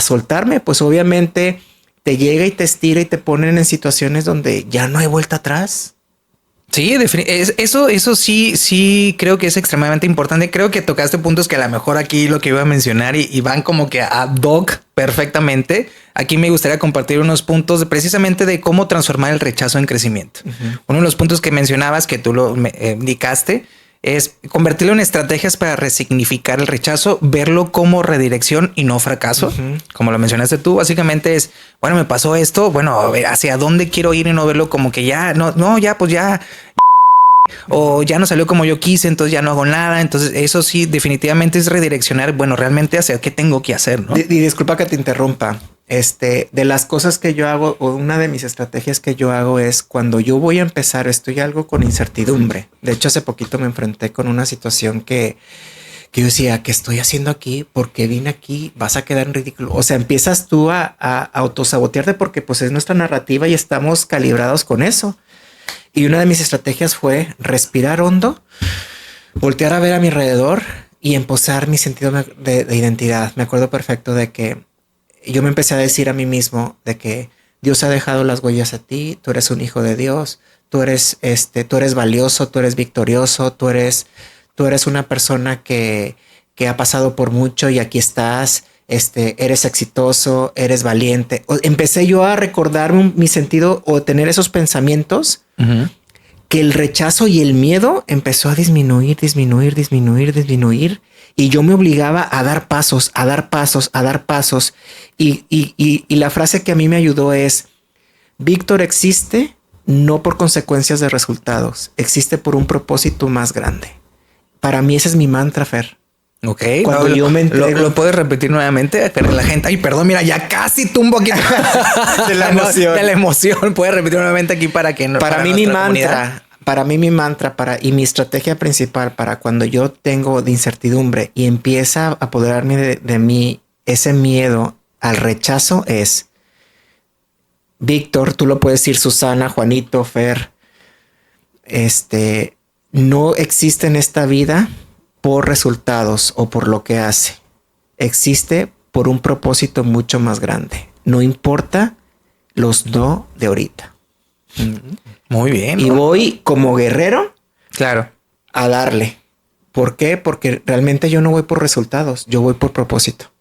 soltarme. Pues obviamente te llega y te estira y te ponen en situaciones donde ya no hay vuelta atrás. Sí, eso sí creo que es extremadamente importante. Creo que tocaste puntos que a lo mejor aquí lo que iba a mencionar y van como que ad hoc perfectamente. Aquí me gustaría compartir unos puntos precisamente de cómo transformar el rechazo en crecimiento. Uno de los puntos que mencionabas, que tú lo indicaste, es convertirlo en estrategias para resignificar el rechazo, verlo como redirección y no fracaso. Como lo mencionaste tú, básicamente es, bueno, me pasó esto, bueno, a ver, hacia dónde quiero ir y no verlo como que ya, o ya no salió como yo quise, entonces ya no hago nada. Entonces eso sí, definitivamente es redireccionar, bueno, realmente hacia qué tengo que hacer, ¿no? Y disculpa que te interrumpa. De las cosas que yo hago, o una de mis estrategias que yo hago es cuando yo voy a empezar, estoy algo con incertidumbre. De hecho, hace poquito me enfrenté con una situación que yo decía, ¿qué estoy haciendo aquí? ¿Por qué vine aquí? Vas a quedar en ridículo. O sea, empiezas tú a autosabotearte porque pues es nuestra narrativa y estamos calibrados con eso. Y una de mis estrategias fue respirar hondo, voltear a ver a mi alrededor y empezar mi sentido de identidad. Me acuerdo perfecto de que yo me empecé a decir a mí mismo de que Dios ha dejado las huellas a ti, tú eres un hijo de Dios, tú eres valioso, tú eres victorioso, tú eres una persona que ha pasado por mucho y aquí estás, eres exitoso, eres valiente. Empecé yo a recordar mi sentido o tener esos pensamientos que el rechazo y el miedo empezó a disminuir. Y yo me obligaba a dar pasos. Y la frase que a mí me ayudó es, Víctor existe no por consecuencias de resultados, existe por un propósito más grande. Para mí ese es mi mantra, Fer. Ok. Cuando yo me entrego... ¿Lo puedes repetir nuevamente? La gente... Ay, perdón, mira, ya casi tumbo aquí. de la emoción. De la emoción. Puedes repetir nuevamente aquí para que no... Para mí mi mantra y mi estrategia principal para cuando yo tengo de incertidumbre y empieza a apoderarme de mí ese miedo al rechazo es, Víctor, tú lo puedes decir, Susana, Juanito, Fer, no existe en esta vida por resultados o por lo que hace. existe por un propósito mucho más grande. No importa los no de ahorita. Muy bien. Y voy como guerrero. Claro. A darle. ¿Por qué? Porque realmente yo no voy por resultados, yo voy por propósito.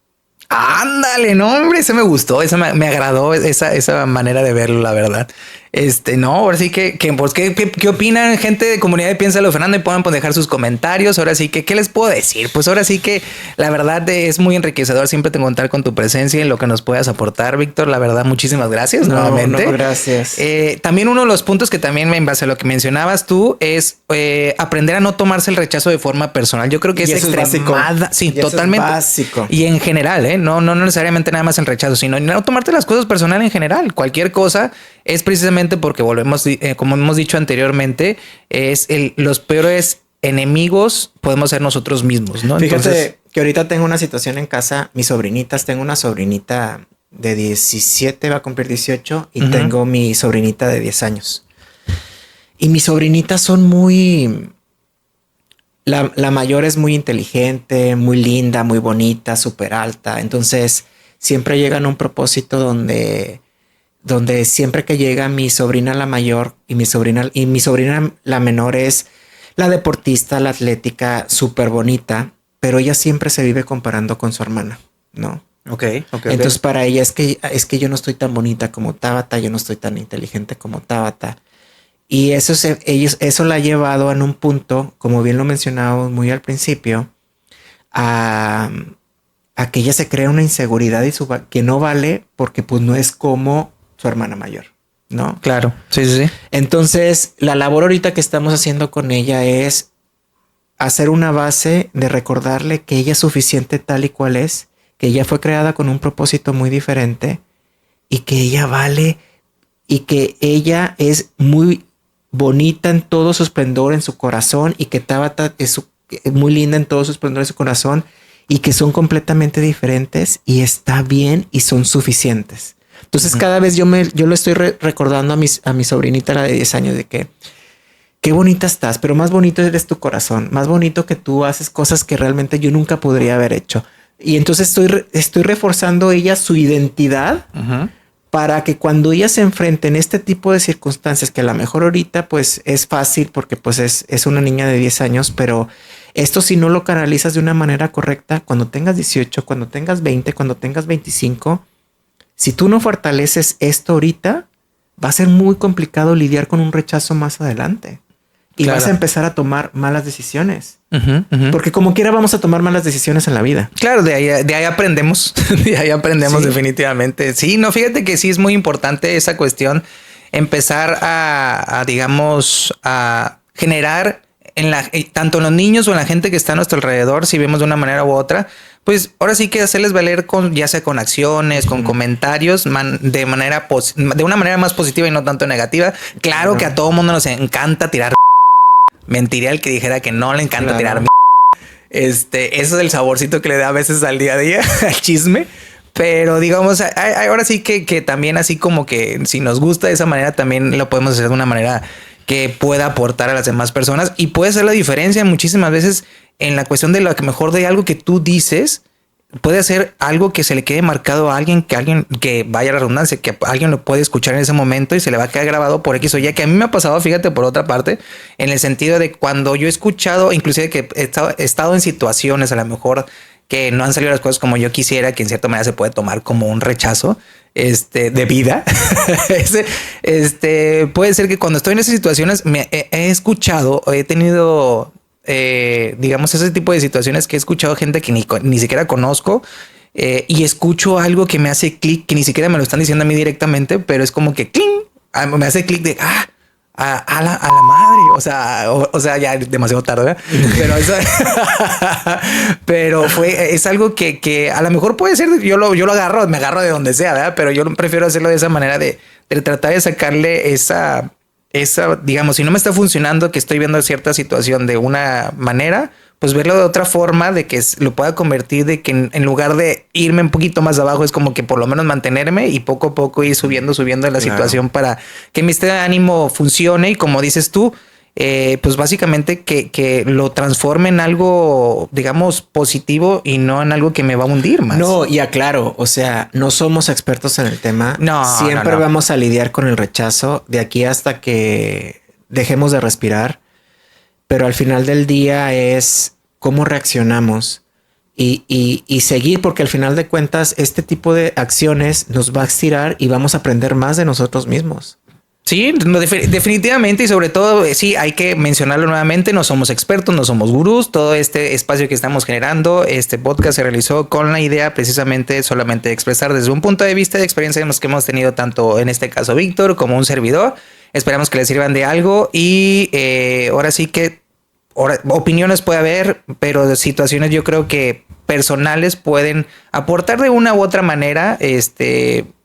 Ándale, no, hombre, ese me gustó, esa me agradó esa manera de verlo, la verdad. No, ahora sí pues, ¿qué opinan gente de comunidad de Piénsalo Fernando? Y puedan dejar sus comentarios. Ahora sí que, ¿qué les puedo decir? Pues ahora sí que la verdad es muy enriquecedor siempre te contar con tu presencia y en lo que nos puedas aportar, Víctor. La verdad, muchísimas gracias nuevamente. No, gracias. También uno de los puntos que también en base a lo que mencionabas tú es aprender a no tomarse el rechazo de forma personal. Yo creo que es extremada. Sí, totalmente. Es básico. Y en general, no necesariamente nada más el rechazo, sino no tomarte las cosas personal en general. Cualquier cosa es precisamente porque volvemos, como hemos dicho anteriormente, los peores enemigos podemos ser nosotros mismos, ¿no? Fíjate Entonces, que ahorita tengo una situación en casa, mis sobrinitas, tengo una sobrinita de 17, va a cumplir 18 y tengo mi sobrinita de 10 años. Y mis sobrinitas son muy... La mayor es muy inteligente, muy linda, muy bonita, súper alta. Entonces siempre llegan a un propósito donde siempre que llega mi sobrina la mayor y mi sobrina la menor es la deportista, la atlética, súper bonita, pero ella siempre se vive comparando con su hermana, ¿no? Okay. Entonces para ella es que yo no estoy tan bonita como Tabata, yo no estoy tan inteligente como Tabata. Y eso la ha llevado en un punto, como bien lo mencionaba muy al principio, a que ella se crea una inseguridad y que no vale porque pues no es como su hermana mayor, ¿no? Claro, sí. Entonces, la labor ahorita que estamos haciendo con ella es hacer una base de recordarle que ella es suficiente tal y cual es, que ella fue creada con un propósito muy diferente y que ella vale y que ella es muy bonita en todo su esplendor en su corazón y que Tabata es muy linda en todo su esplendor en su corazón y que son completamente diferentes y está bien y son suficientes. Entonces cada vez yo lo estoy recordando a mi sobrinita, la de 10 años, de que qué bonita estás, pero más bonito eres tu corazón, más bonito que tú haces cosas que realmente yo nunca podría haber hecho. Y entonces estoy reforzando ella su identidad para que cuando ella se enfrente en este tipo de circunstancias, que a lo mejor ahorita pues es fácil porque pues es una niña de 10 años, pero esto si no lo canalizas de una manera correcta, cuando tengas 18, cuando tengas 20, cuando tengas 25, si tú no fortaleces esto ahorita, va a ser muy complicado lidiar con un rechazo más adelante. Y vas a empezar a tomar malas decisiones. Porque como quiera vamos a tomar malas decisiones en la vida. Claro, de ahí aprendemos. De ahí aprendemos, sí. Definitivamente. Sí, no, fíjate que sí es muy importante esa cuestión. Empezar a digamos, a generar tanto en los niños o en la gente que está a nuestro alrededor, si vemos de una manera u otra, pues ahora sí que hacerles valer ya sea con acciones, con comentarios, de una manera más positiva y no tanto negativa. Claro que a todo mundo nos encanta tirar. Mentiría el que dijera que no le encanta tirar. Eso es el saborcito que le da a veces al día a día, al chisme. Pero digamos, ahora sí que también así como que si nos gusta de esa manera, también lo podemos hacer de una manera que pueda aportar a las demás personas y puede ser la diferencia muchísimas veces en la cuestión de lo que mejor de algo que tú dices puede ser algo que se le quede marcado a alguien que vaya a la redundancia, que alguien lo puede escuchar en ese momento y se le va a quedar grabado por X o Y, que a mí me ha pasado, fíjate, por otra parte, en el sentido de cuando yo he escuchado, inclusive que he estado en situaciones a lo mejor que no han salido las cosas como yo quisiera, que en cierta manera se puede tomar como un rechazo de vida. Puede ser que cuando estoy en esas situaciones he escuchado, he tenido digamos ese tipo de situaciones que he escuchado gente que ni siquiera conozco y escucho algo que me hace clic, que ni siquiera me lo están diciendo a mí directamente, pero es como que cling, me hace clic de a la madre, o sea, ya demasiado tarde, ¿verdad? Pero eso, pero es algo que a lo mejor puede ser, yo lo agarro, me agarro de donde sea, ¿verdad? Pero yo prefiero hacerlo de esa manera de tratar de sacarle esa, digamos, si no me está funcionando, que estoy viendo cierta situación de una manera, pues verlo de otra forma, de que lo pueda convertir, de que en lugar de irme un poquito más abajo, es como que por lo menos mantenerme y poco a poco ir subiendo la situación para que mi estado de ánimo funcione. Y como dices tú, pues básicamente que lo transforme en algo, digamos, positivo y no en algo que me va a hundir más. No, y aclaro, o sea, no somos expertos en el tema. No, siempre no. vamos a lidiar con el rechazo de aquí hasta que dejemos de respirar. Pero al final del día es cómo reaccionamos y seguir, porque al final de cuentas este tipo de acciones nos va a estirar y vamos a aprender más de nosotros mismos. Sí, definitivamente, y sobre todo, sí, hay que mencionarlo nuevamente, no somos expertos, no somos gurús, todo este espacio que estamos generando, este podcast se realizó con la idea precisamente solamente de expresar desde un punto de vista de experiencia que hemos tenido tanto en este caso Víctor como un servidor. Esperamos que les sirvan de algo y ahora sí que opiniones puede haber, pero situaciones yo creo que personales pueden aportar de una u otra manera,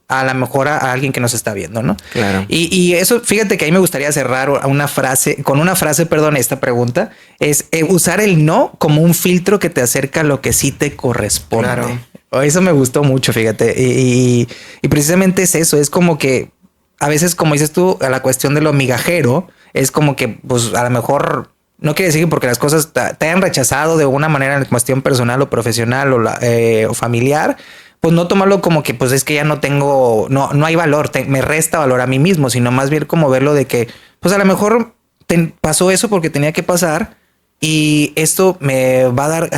a lo mejor a alguien que nos está viendo, ¿no? Claro. Y eso, fíjate que ahí me gustaría cerrar con una frase, esta pregunta, es usar el no como un filtro que te acerca a lo que sí te corresponde. Claro. Eso me gustó mucho, fíjate. Y precisamente es eso, es como que a veces, como dices tú, a la cuestión de lo migajero, es como que, pues a lo mejor no quiere decir que porque las cosas te hayan rechazado de una manera en cuestión personal o profesional o familiar, pues no tomarlo como que pues es que ya no tengo, no hay valor, me resta valor a mí mismo, sino más bien como verlo de que pues a lo mejor pasó eso porque tenía que pasar y esto me va a dar,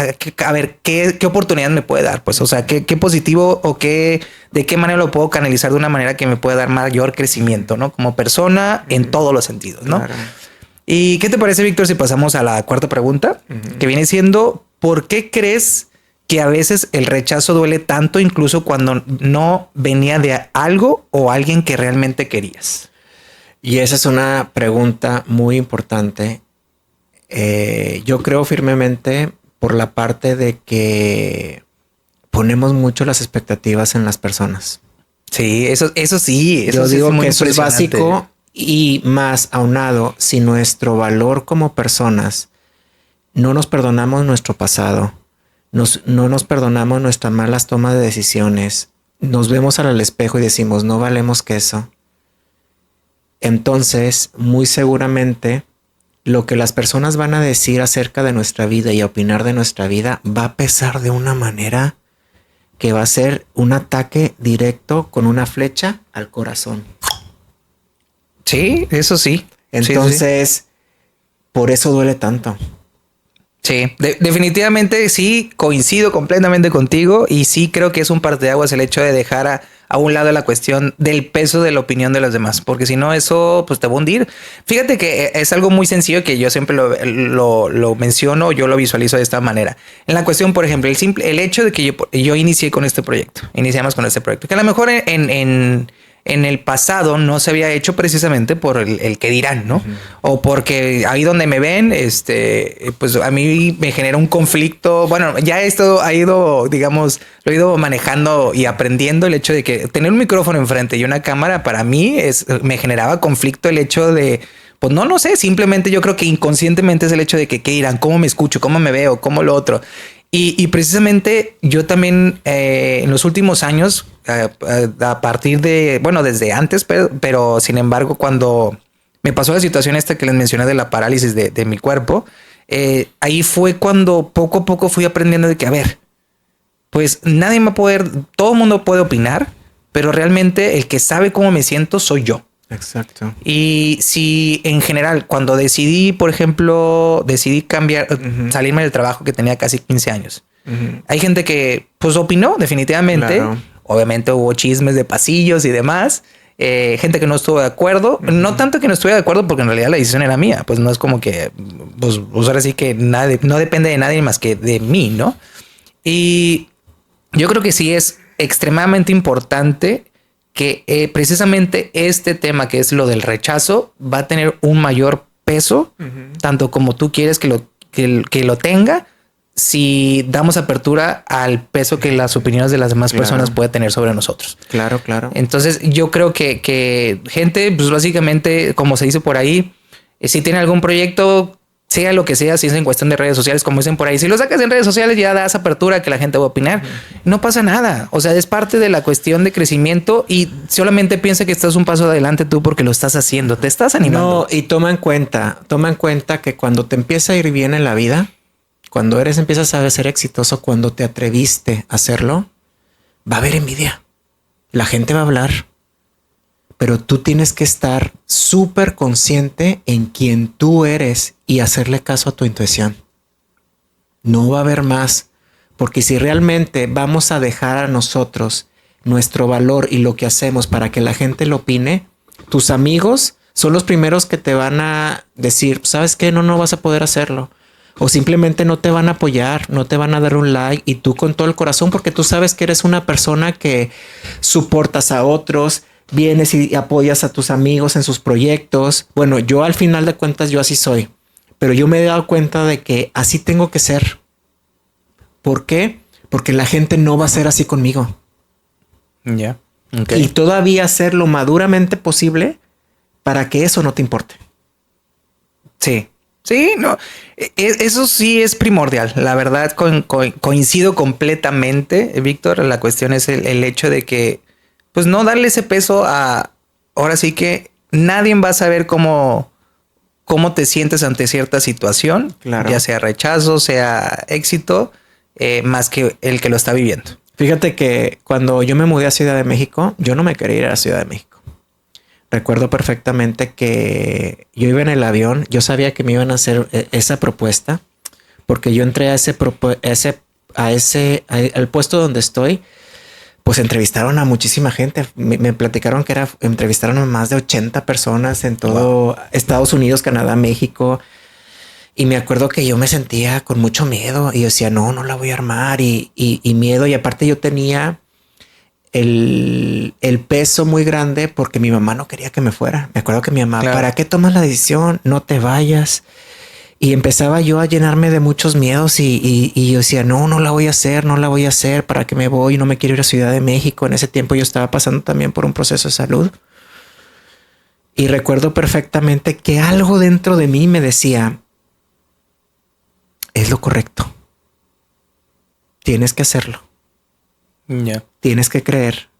a ver, qué oportunidad me puede dar, pues, o sea, qué positivo o de qué manera lo puedo canalizar de una manera que me pueda dar mayor crecimiento, ¿no? Como persona en todos los sentidos, ¿no? Claro. ¿Y qué te parece, Víctor, si pasamos a la cuarta pregunta, que viene siendo, ¿por qué crees que a veces el rechazo duele tanto incluso cuando no venía de algo o alguien que realmente querías? Y esa es una pregunta muy importante. Yo creo firmemente por la parte de que ponemos mucho las expectativas en las personas. Sí, eso sí. Yo sí digo muy que eso es impresionante. básico y más aunado, si nuestro valor como personas no nos perdonamos nuestro pasado, no nos perdonamos nuestras malas tomas de decisiones, nos vemos al espejo y decimos no valemos queso, entonces muy seguramente lo que las personas van a decir acerca de nuestra vida y a opinar de nuestra vida va a pesar de una manera que va a ser un ataque directo con una flecha al corazón. Sí, eso sí. Entonces, por eso duele tanto. Sí, definitivamente sí, coincido completamente contigo y sí creo que es un parteaguas el hecho de dejar a un lado la cuestión del peso de la opinión de los demás, porque si no eso pues te va a hundir. Fíjate que es algo muy sencillo que yo siempre lo menciono, yo lo visualizo de esta manera. En la cuestión, por ejemplo, el hecho de que yo iniciamos con este proyecto, que a lo mejor en el pasado no se había hecho precisamente por el que dirán, ¿no? Uh-huh. O porque ahí donde me ven, pues a mí me genera un conflicto. Bueno, ya esto ha ido, digamos, lo he ido manejando y aprendiendo el hecho de que tener un micrófono enfrente y una cámara para mí me generaba conflicto el hecho de, pues no sé, simplemente yo creo que inconscientemente es el hecho de que qué dirán, cómo me escucho, cómo me veo, cómo lo otro. Y precisamente yo también en los últimos años, a partir de, bueno, desde antes, pero sin embargo, cuando me pasó la situación esta que les mencioné de la parálisis de mi cuerpo, ahí fue cuando poco a poco fui aprendiendo de que, a ver, pues nadie me va a poder, todo el mundo puede opinar, pero realmente el que sabe cómo me siento soy yo. Exacto. Y si en general, cuando decidí, por ejemplo, cambiar, uh-huh, salirme del trabajo que tenía casi 15 años, uh-huh, hay gente que pues opinó definitivamente. Claro. Obviamente hubo chismes de pasillos y demás. Gente que no estuvo de acuerdo. Uh-huh. No tanto que no estuviera de acuerdo porque en realidad la decisión era mía. Pues no es como que, pues ahora sí que no depende de nadie más que de mí, ¿no? Y yo creo que sí es extremadamente importante que precisamente este tema que es lo del rechazo va a tener un mayor peso, uh-huh, tanto como tú quieres que lo tenga, si damos apertura al peso que las opiniones de las demás, claro, personas puede tener sobre nosotros. Claro, claro. Entonces yo creo que gente, pues básicamente, como se dice por ahí, si tiene algún proyecto, sea lo que sea, si es en cuestión de redes sociales, como dicen por ahí, si lo sacas en redes sociales ya das apertura a que la gente va a opinar. No pasa nada. O sea, es parte de la cuestión de crecimiento y solamente piensa que estás un paso adelante tú porque lo estás haciendo, te estás animando. No, y toma en cuenta que cuando te empieza a ir bien en la vida, cuando empiezas a ser exitoso, cuando te atreviste a hacerlo, va a haber envidia. La gente va a hablar. Pero tú tienes que estar súper consciente en quién tú eres y hacerle caso a tu intuición. No va a haber más, porque si realmente vamos a dejar a nosotros nuestro valor y lo que hacemos para que la gente lo opine, tus amigos son los primeros que te van a decir, ¿sabes qué? No vas a poder hacerlo. O simplemente no te van a apoyar, no te van a dar un like y tú con todo el corazón, porque tú sabes que eres una persona que soportas a otros, vienes y apoyas a tus amigos en sus proyectos. Bueno, yo al final de cuentas yo así soy, pero yo me he dado cuenta de que así tengo que ser. ¿Por qué? Porque la gente no va a ser así conmigo. Ya. Okay. Y todavía hacer lo maduramente posible para que eso no te importe. Sí. Sí, no, eso sí es primordial. La verdad, coincido completamente, Víctor. La cuestión es el hecho de que, pues no darle ese peso a, ahora sí que nadie va a saber cómo te sientes ante cierta situación, claro. Ya sea rechazo, sea éxito, más que el que lo está viviendo. Fíjate que cuando yo me mudé a Ciudad de México, yo no me quería ir a Ciudad de México. Recuerdo perfectamente que yo iba en el avión, yo sabía que me iban a hacer esa propuesta, porque yo entré al puesto donde estoy, pues entrevistaron a muchísima gente. Me platicaron que entrevistaron a más de 80 personas en todo Estados Unidos, Canadá, México. Y me acuerdo que yo me sentía con mucho miedo y yo decía, no la voy a armar y miedo. Y aparte yo tenía el peso muy grande porque mi mamá no quería que me fuera. Me acuerdo que mi mamá, claro. ¿Para qué tomas la decisión? No te vayas. Y empezaba yo a llenarme de muchos miedos y yo decía, no la voy a hacer. ¿Para qué me voy? No me quiero ir a Ciudad de México. En ese tiempo yo estaba pasando también por un proceso de salud. Y recuerdo perfectamente que algo dentro de mí me decía, es lo correcto. Tienes que hacerlo. Yeah. Tienes que creer.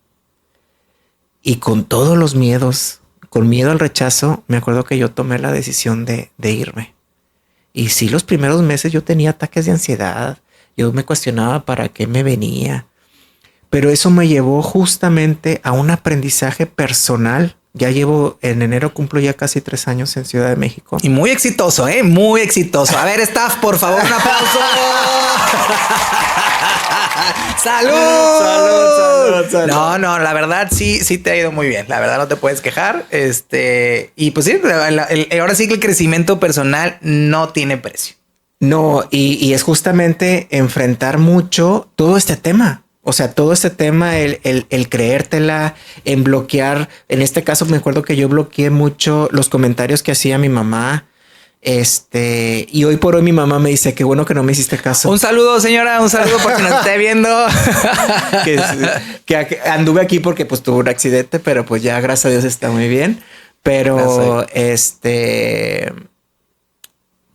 Y con todos los miedos, con miedo al rechazo, me acuerdo que yo tomé la decisión de irme. Y sí, los primeros meses yo tenía ataques de ansiedad. Yo me cuestionaba para qué me venía. Pero eso me llevó justamente a un aprendizaje personal. Ya en enero cumplo ya casi 3 años en Ciudad de México. Y muy exitoso, muy exitoso. A ver, staff, por favor, un aplauso. ¡Salud! No, la verdad sí te ha ido muy bien. La verdad no te puedes quejar. Y pues sí, ahora sí que el crecimiento personal no tiene precio. No, y es justamente enfrentar mucho todo este tema. O sea, todo este tema, el creértela, en bloquear. En este caso me acuerdo que yo bloqueé mucho los comentarios que hacía mi mamá. Y hoy por hoy mi mamá me dice, qué bueno que no me hiciste caso. Un saludo, señora, un saludo porque nos esté viendo. que anduve aquí porque pues tuve un accidente, pero pues ya gracias a Dios está muy bien. Pero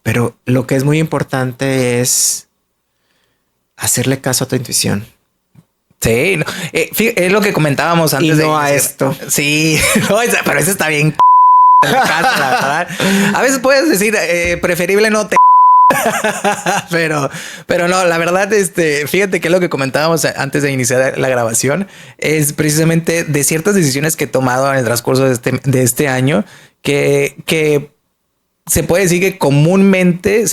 pero lo que es muy importante es hacerle caso a tu intuición. Sí, no, es lo que comentábamos antes. Y no a esto. Sí, no, pero eso está bien. En la casa, la verdad. A veces puedes decir preferible no te. pero no, la verdad, fíjate que lo que comentábamos antes de iniciar la grabación es precisamente de ciertas decisiones que he tomado en el transcurso de este año que se puede decir que comúnmente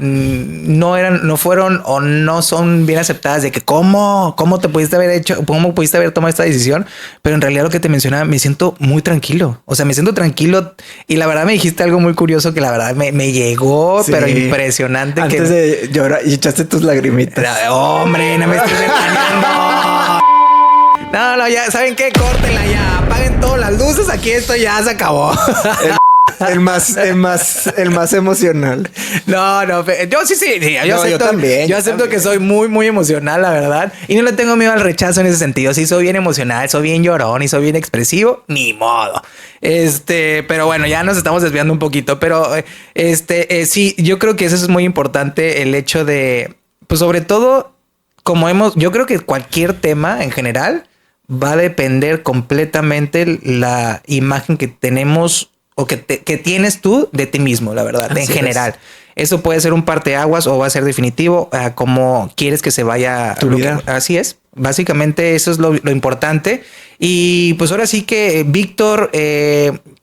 no fueron o no son bien aceptadas, de que cómo te pudiste haber tomado esta decisión, pero en realidad lo que te mencionaba, me siento muy tranquilo. O sea, me siento tranquilo y la verdad me dijiste algo muy curioso que la verdad me llegó, sí, pero impresionante. Antes de llorar y echaste tus lagrimitas. Hombre, no me estoy engañando. No, ya saben qué, córtenla ya, apaguen todas las luces, aquí esto ya se acabó. El más emocional. No, yo sí, yo acepto, yo también. Yo acepto que soy muy, muy emocional, la verdad. Y no le tengo miedo al rechazo en ese sentido. Sí, soy bien emocional, soy bien llorón y soy bien expresivo, ni modo. Pero bueno, ya nos estamos desviando un poquito. Pero sí, yo creo que eso es muy importante, el hecho de, pues sobre todo, yo creo que cualquier tema en general va a depender completamente la imagen que tenemos o que tienes tú de ti mismo, la verdad, así en general. Eso puede ser un parteaguas o va a ser definitivo a cómo quieres que se vaya tu vida. Así es. Básicamente eso es lo importante. Y pues ahora sí que, Víctor,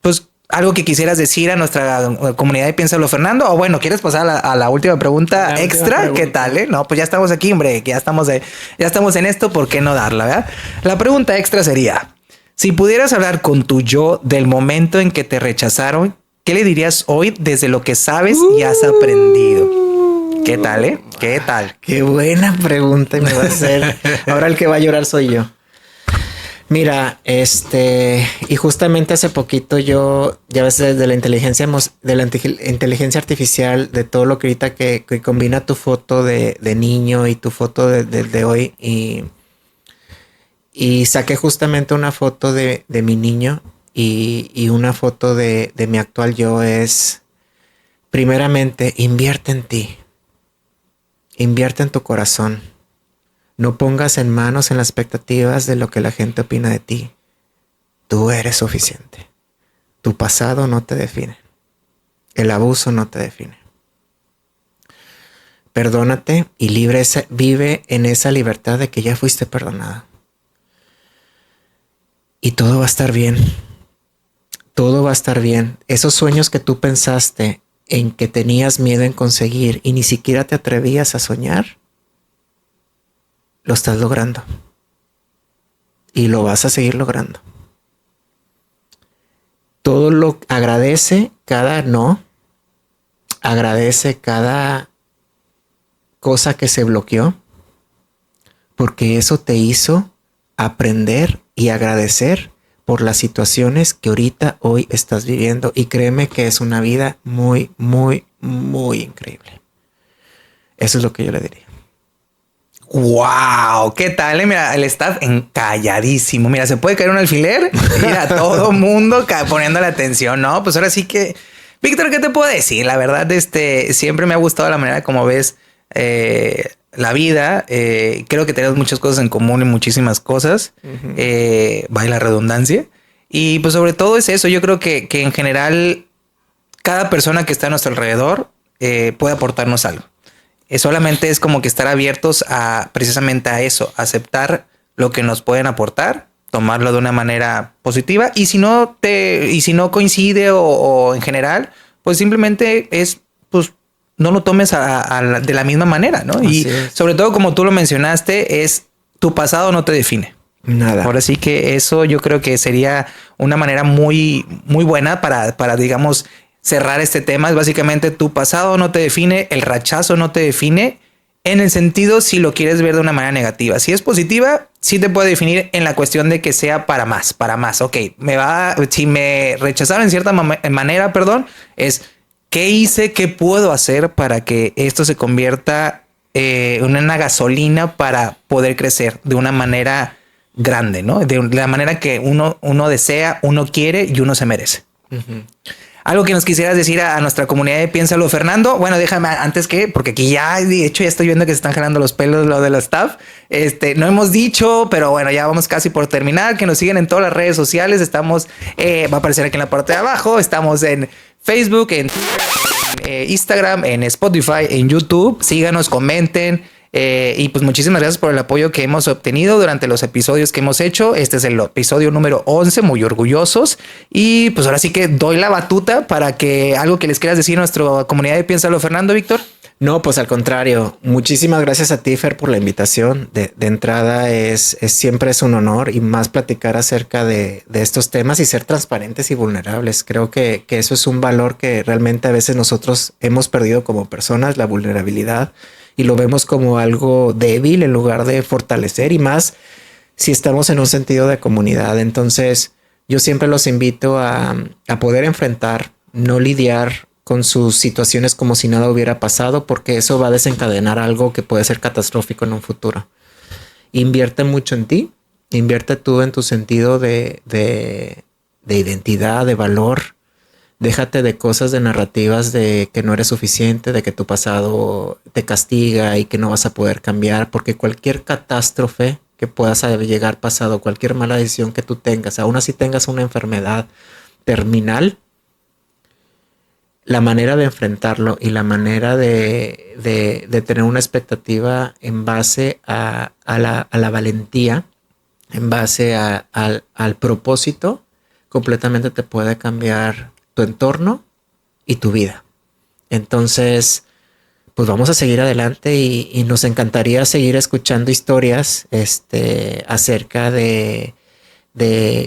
pues algo que quisieras decir a nuestra comunidad de Piénsalo, Fernando. O bueno, ¿quieres pasar a la última pregunta extra? ¿Qué tal? No, pues ya estamos aquí, hombre, que ya estamos en esto, ¿por qué no darla? ¿Verdad? La pregunta extra sería: si pudieras hablar con tu yo del momento en que te rechazaron, ¿qué le dirías hoy desde lo que sabes y has aprendido? ¿Qué tal, ¿Qué tal? Qué buena pregunta y me va a hacer. Ahora el que va a llorar soy yo. Mira, y justamente hace poquito yo, ya ves, de la inteligencia artificial, de todo lo que ahorita que combina tu foto de niño y tu foto de hoy, y saqué justamente una foto de mi niño y una foto de mi actual yo. Es, primeramente, invierte en ti, invierte en tu corazón. No pongas en manos en las expectativas de lo que la gente opina de ti. Tú eres suficiente. Tu pasado no te define. El abuso no te define. Perdónate y vive en esa libertad de que ya fuiste perdonada. Y todo va a estar bien. Todo va a estar bien. Esos sueños que tú pensaste en que tenías miedo en conseguir y ni siquiera te atrevías a soñar, lo estás logrando. Y lo vas a seguir logrando. Agradece cada no. Agradece cada cosa que se bloqueó. Porque eso te hizo aprender y agradecer por las situaciones que hoy estás viviendo. Y créeme que es una vida muy, muy, muy increíble. Eso es lo que yo le diría. Wow, ¿qué tal? Mira, el staff encalladísimo. Mira, se puede caer un alfiler. Mira, todo mundo poniendo la atención, ¿no? Pues ahora sí que, Víctor, ¿qué te puedo decir? La verdad, siempre me ha gustado la manera como ves la vida. Creo que tenemos muchas cosas en común y muchísimas cosas. Vaya la redundancia. Y pues sobre todo es eso. Yo creo que en general cada persona que está a nuestro alrededor puede aportarnos algo. Solamente es como que estar abiertos precisamente a eso, aceptar lo que nos pueden aportar, tomarlo de una manera positiva, y si no coincide o en general, pues simplemente pues no lo tomes de la misma manera, ¿no? Así y es. Sobre todo, como tú lo mencionaste, tu pasado no te define. Nada. Ahora sí que eso yo creo que sería una manera muy, muy buena para digamos, cerrar este tema. Es básicamente: tu pasado no te define, el rechazo no te define, en el sentido si lo quieres ver de una manera negativa. Si es positiva, sí te puede definir en la cuestión de que sea para más. Ok, si me rechazaron en cierta manera, es ¿qué hice? ¿Qué puedo hacer para que esto se convierta en una gasolina para poder crecer de una manera grande, ¿no? De la manera que uno desea, uno quiere y uno se merece. Uh-huh. Algo que nos quisieras decir a nuestra comunidad de Piénsalo, Fernando. Bueno, déjame antes porque aquí de hecho ya estoy viendo que se están jalando los pelos lo de los staff. No hemos dicho, pero bueno, ya vamos casi por terminar. Que nos siguen en todas las redes sociales. Estamos, va a aparecer aquí en la parte de abajo. Estamos en Facebook, en Instagram, en Spotify, en YouTube. Síganos, comenten. Y pues muchísimas gracias por el apoyo que hemos obtenido durante los episodios que hemos hecho. Este es el episodio número 11, muy orgullosos. Y pues ahora sí que doy la batuta para que algo que les quieras decir a nuestra comunidad de Piénsalo, Fernando, Víctor. No, pues al contrario, muchísimas gracias a ti, Fer, por la invitación. De entrada siempre es un honor, y más platicar acerca de estos temas y ser transparentes y vulnerables. Creo que eso es un valor que realmente a veces nosotros hemos perdido como personas, la vulnerabilidad, y lo vemos como algo débil en lugar de fortalecer, y más si estamos en un sentido de comunidad. Entonces yo siempre los invito a poder enfrentar, no lidiar con sus situaciones como si nada hubiera pasado, porque eso va a desencadenar algo que puede ser catastrófico en un futuro. Invierte mucho en ti, invierte tú en tu sentido de identidad, de valor. Déjate de cosas, de narrativas de que no eres suficiente, de que tu pasado te castiga y que no vas a poder cambiar, porque cualquier catástrofe que puedas llegar pasado, cualquier mala decisión que tú tengas, aún así tengas una enfermedad terminal, la manera de enfrentarlo y la manera de tener una expectativa en base a la valentía, en base al propósito, completamente te puede cambiar tu entorno y tu vida. Entonces, pues vamos a seguir adelante y nos encantaría seguir escuchando historias acerca de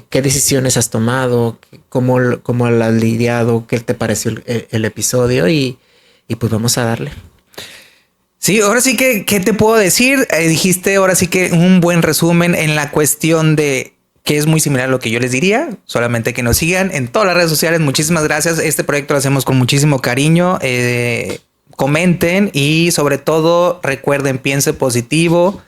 qué decisiones has tomado, cómo las has lidiado, qué te pareció el episodio y pues vamos a darle. Sí, ahora sí que, ¿qué te puedo decir? Dijiste ahora sí que un buen resumen en la cuestión de que es muy similar a lo que yo les diría, solamente que nos sigan en todas las redes sociales. Muchísimas gracias. Este proyecto lo hacemos con muchísimo cariño. Comenten y sobre todo recuerden, piense positivo.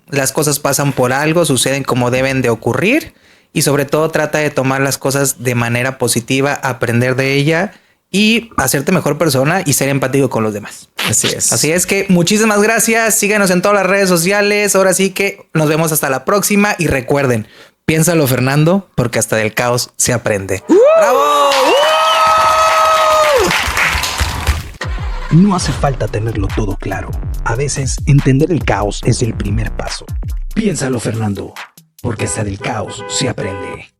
Las cosas pasan por algo, suceden como deben de ocurrir y sobre todo trata de tomar las cosas de manera positiva, aprender de ella y hacerte mejor persona y ser empático con los demás. Así es. Así es que muchísimas gracias. Síganos en todas las redes sociales. Ahora sí que nos vemos hasta la próxima y recuerden, piénsalo, Fernando, porque hasta del caos se aprende. ¡Bravo! No hace falta tenerlo todo claro. A veces, entender el caos es el primer paso. Piénsalo, Fernando, porque hasta del caos se aprende.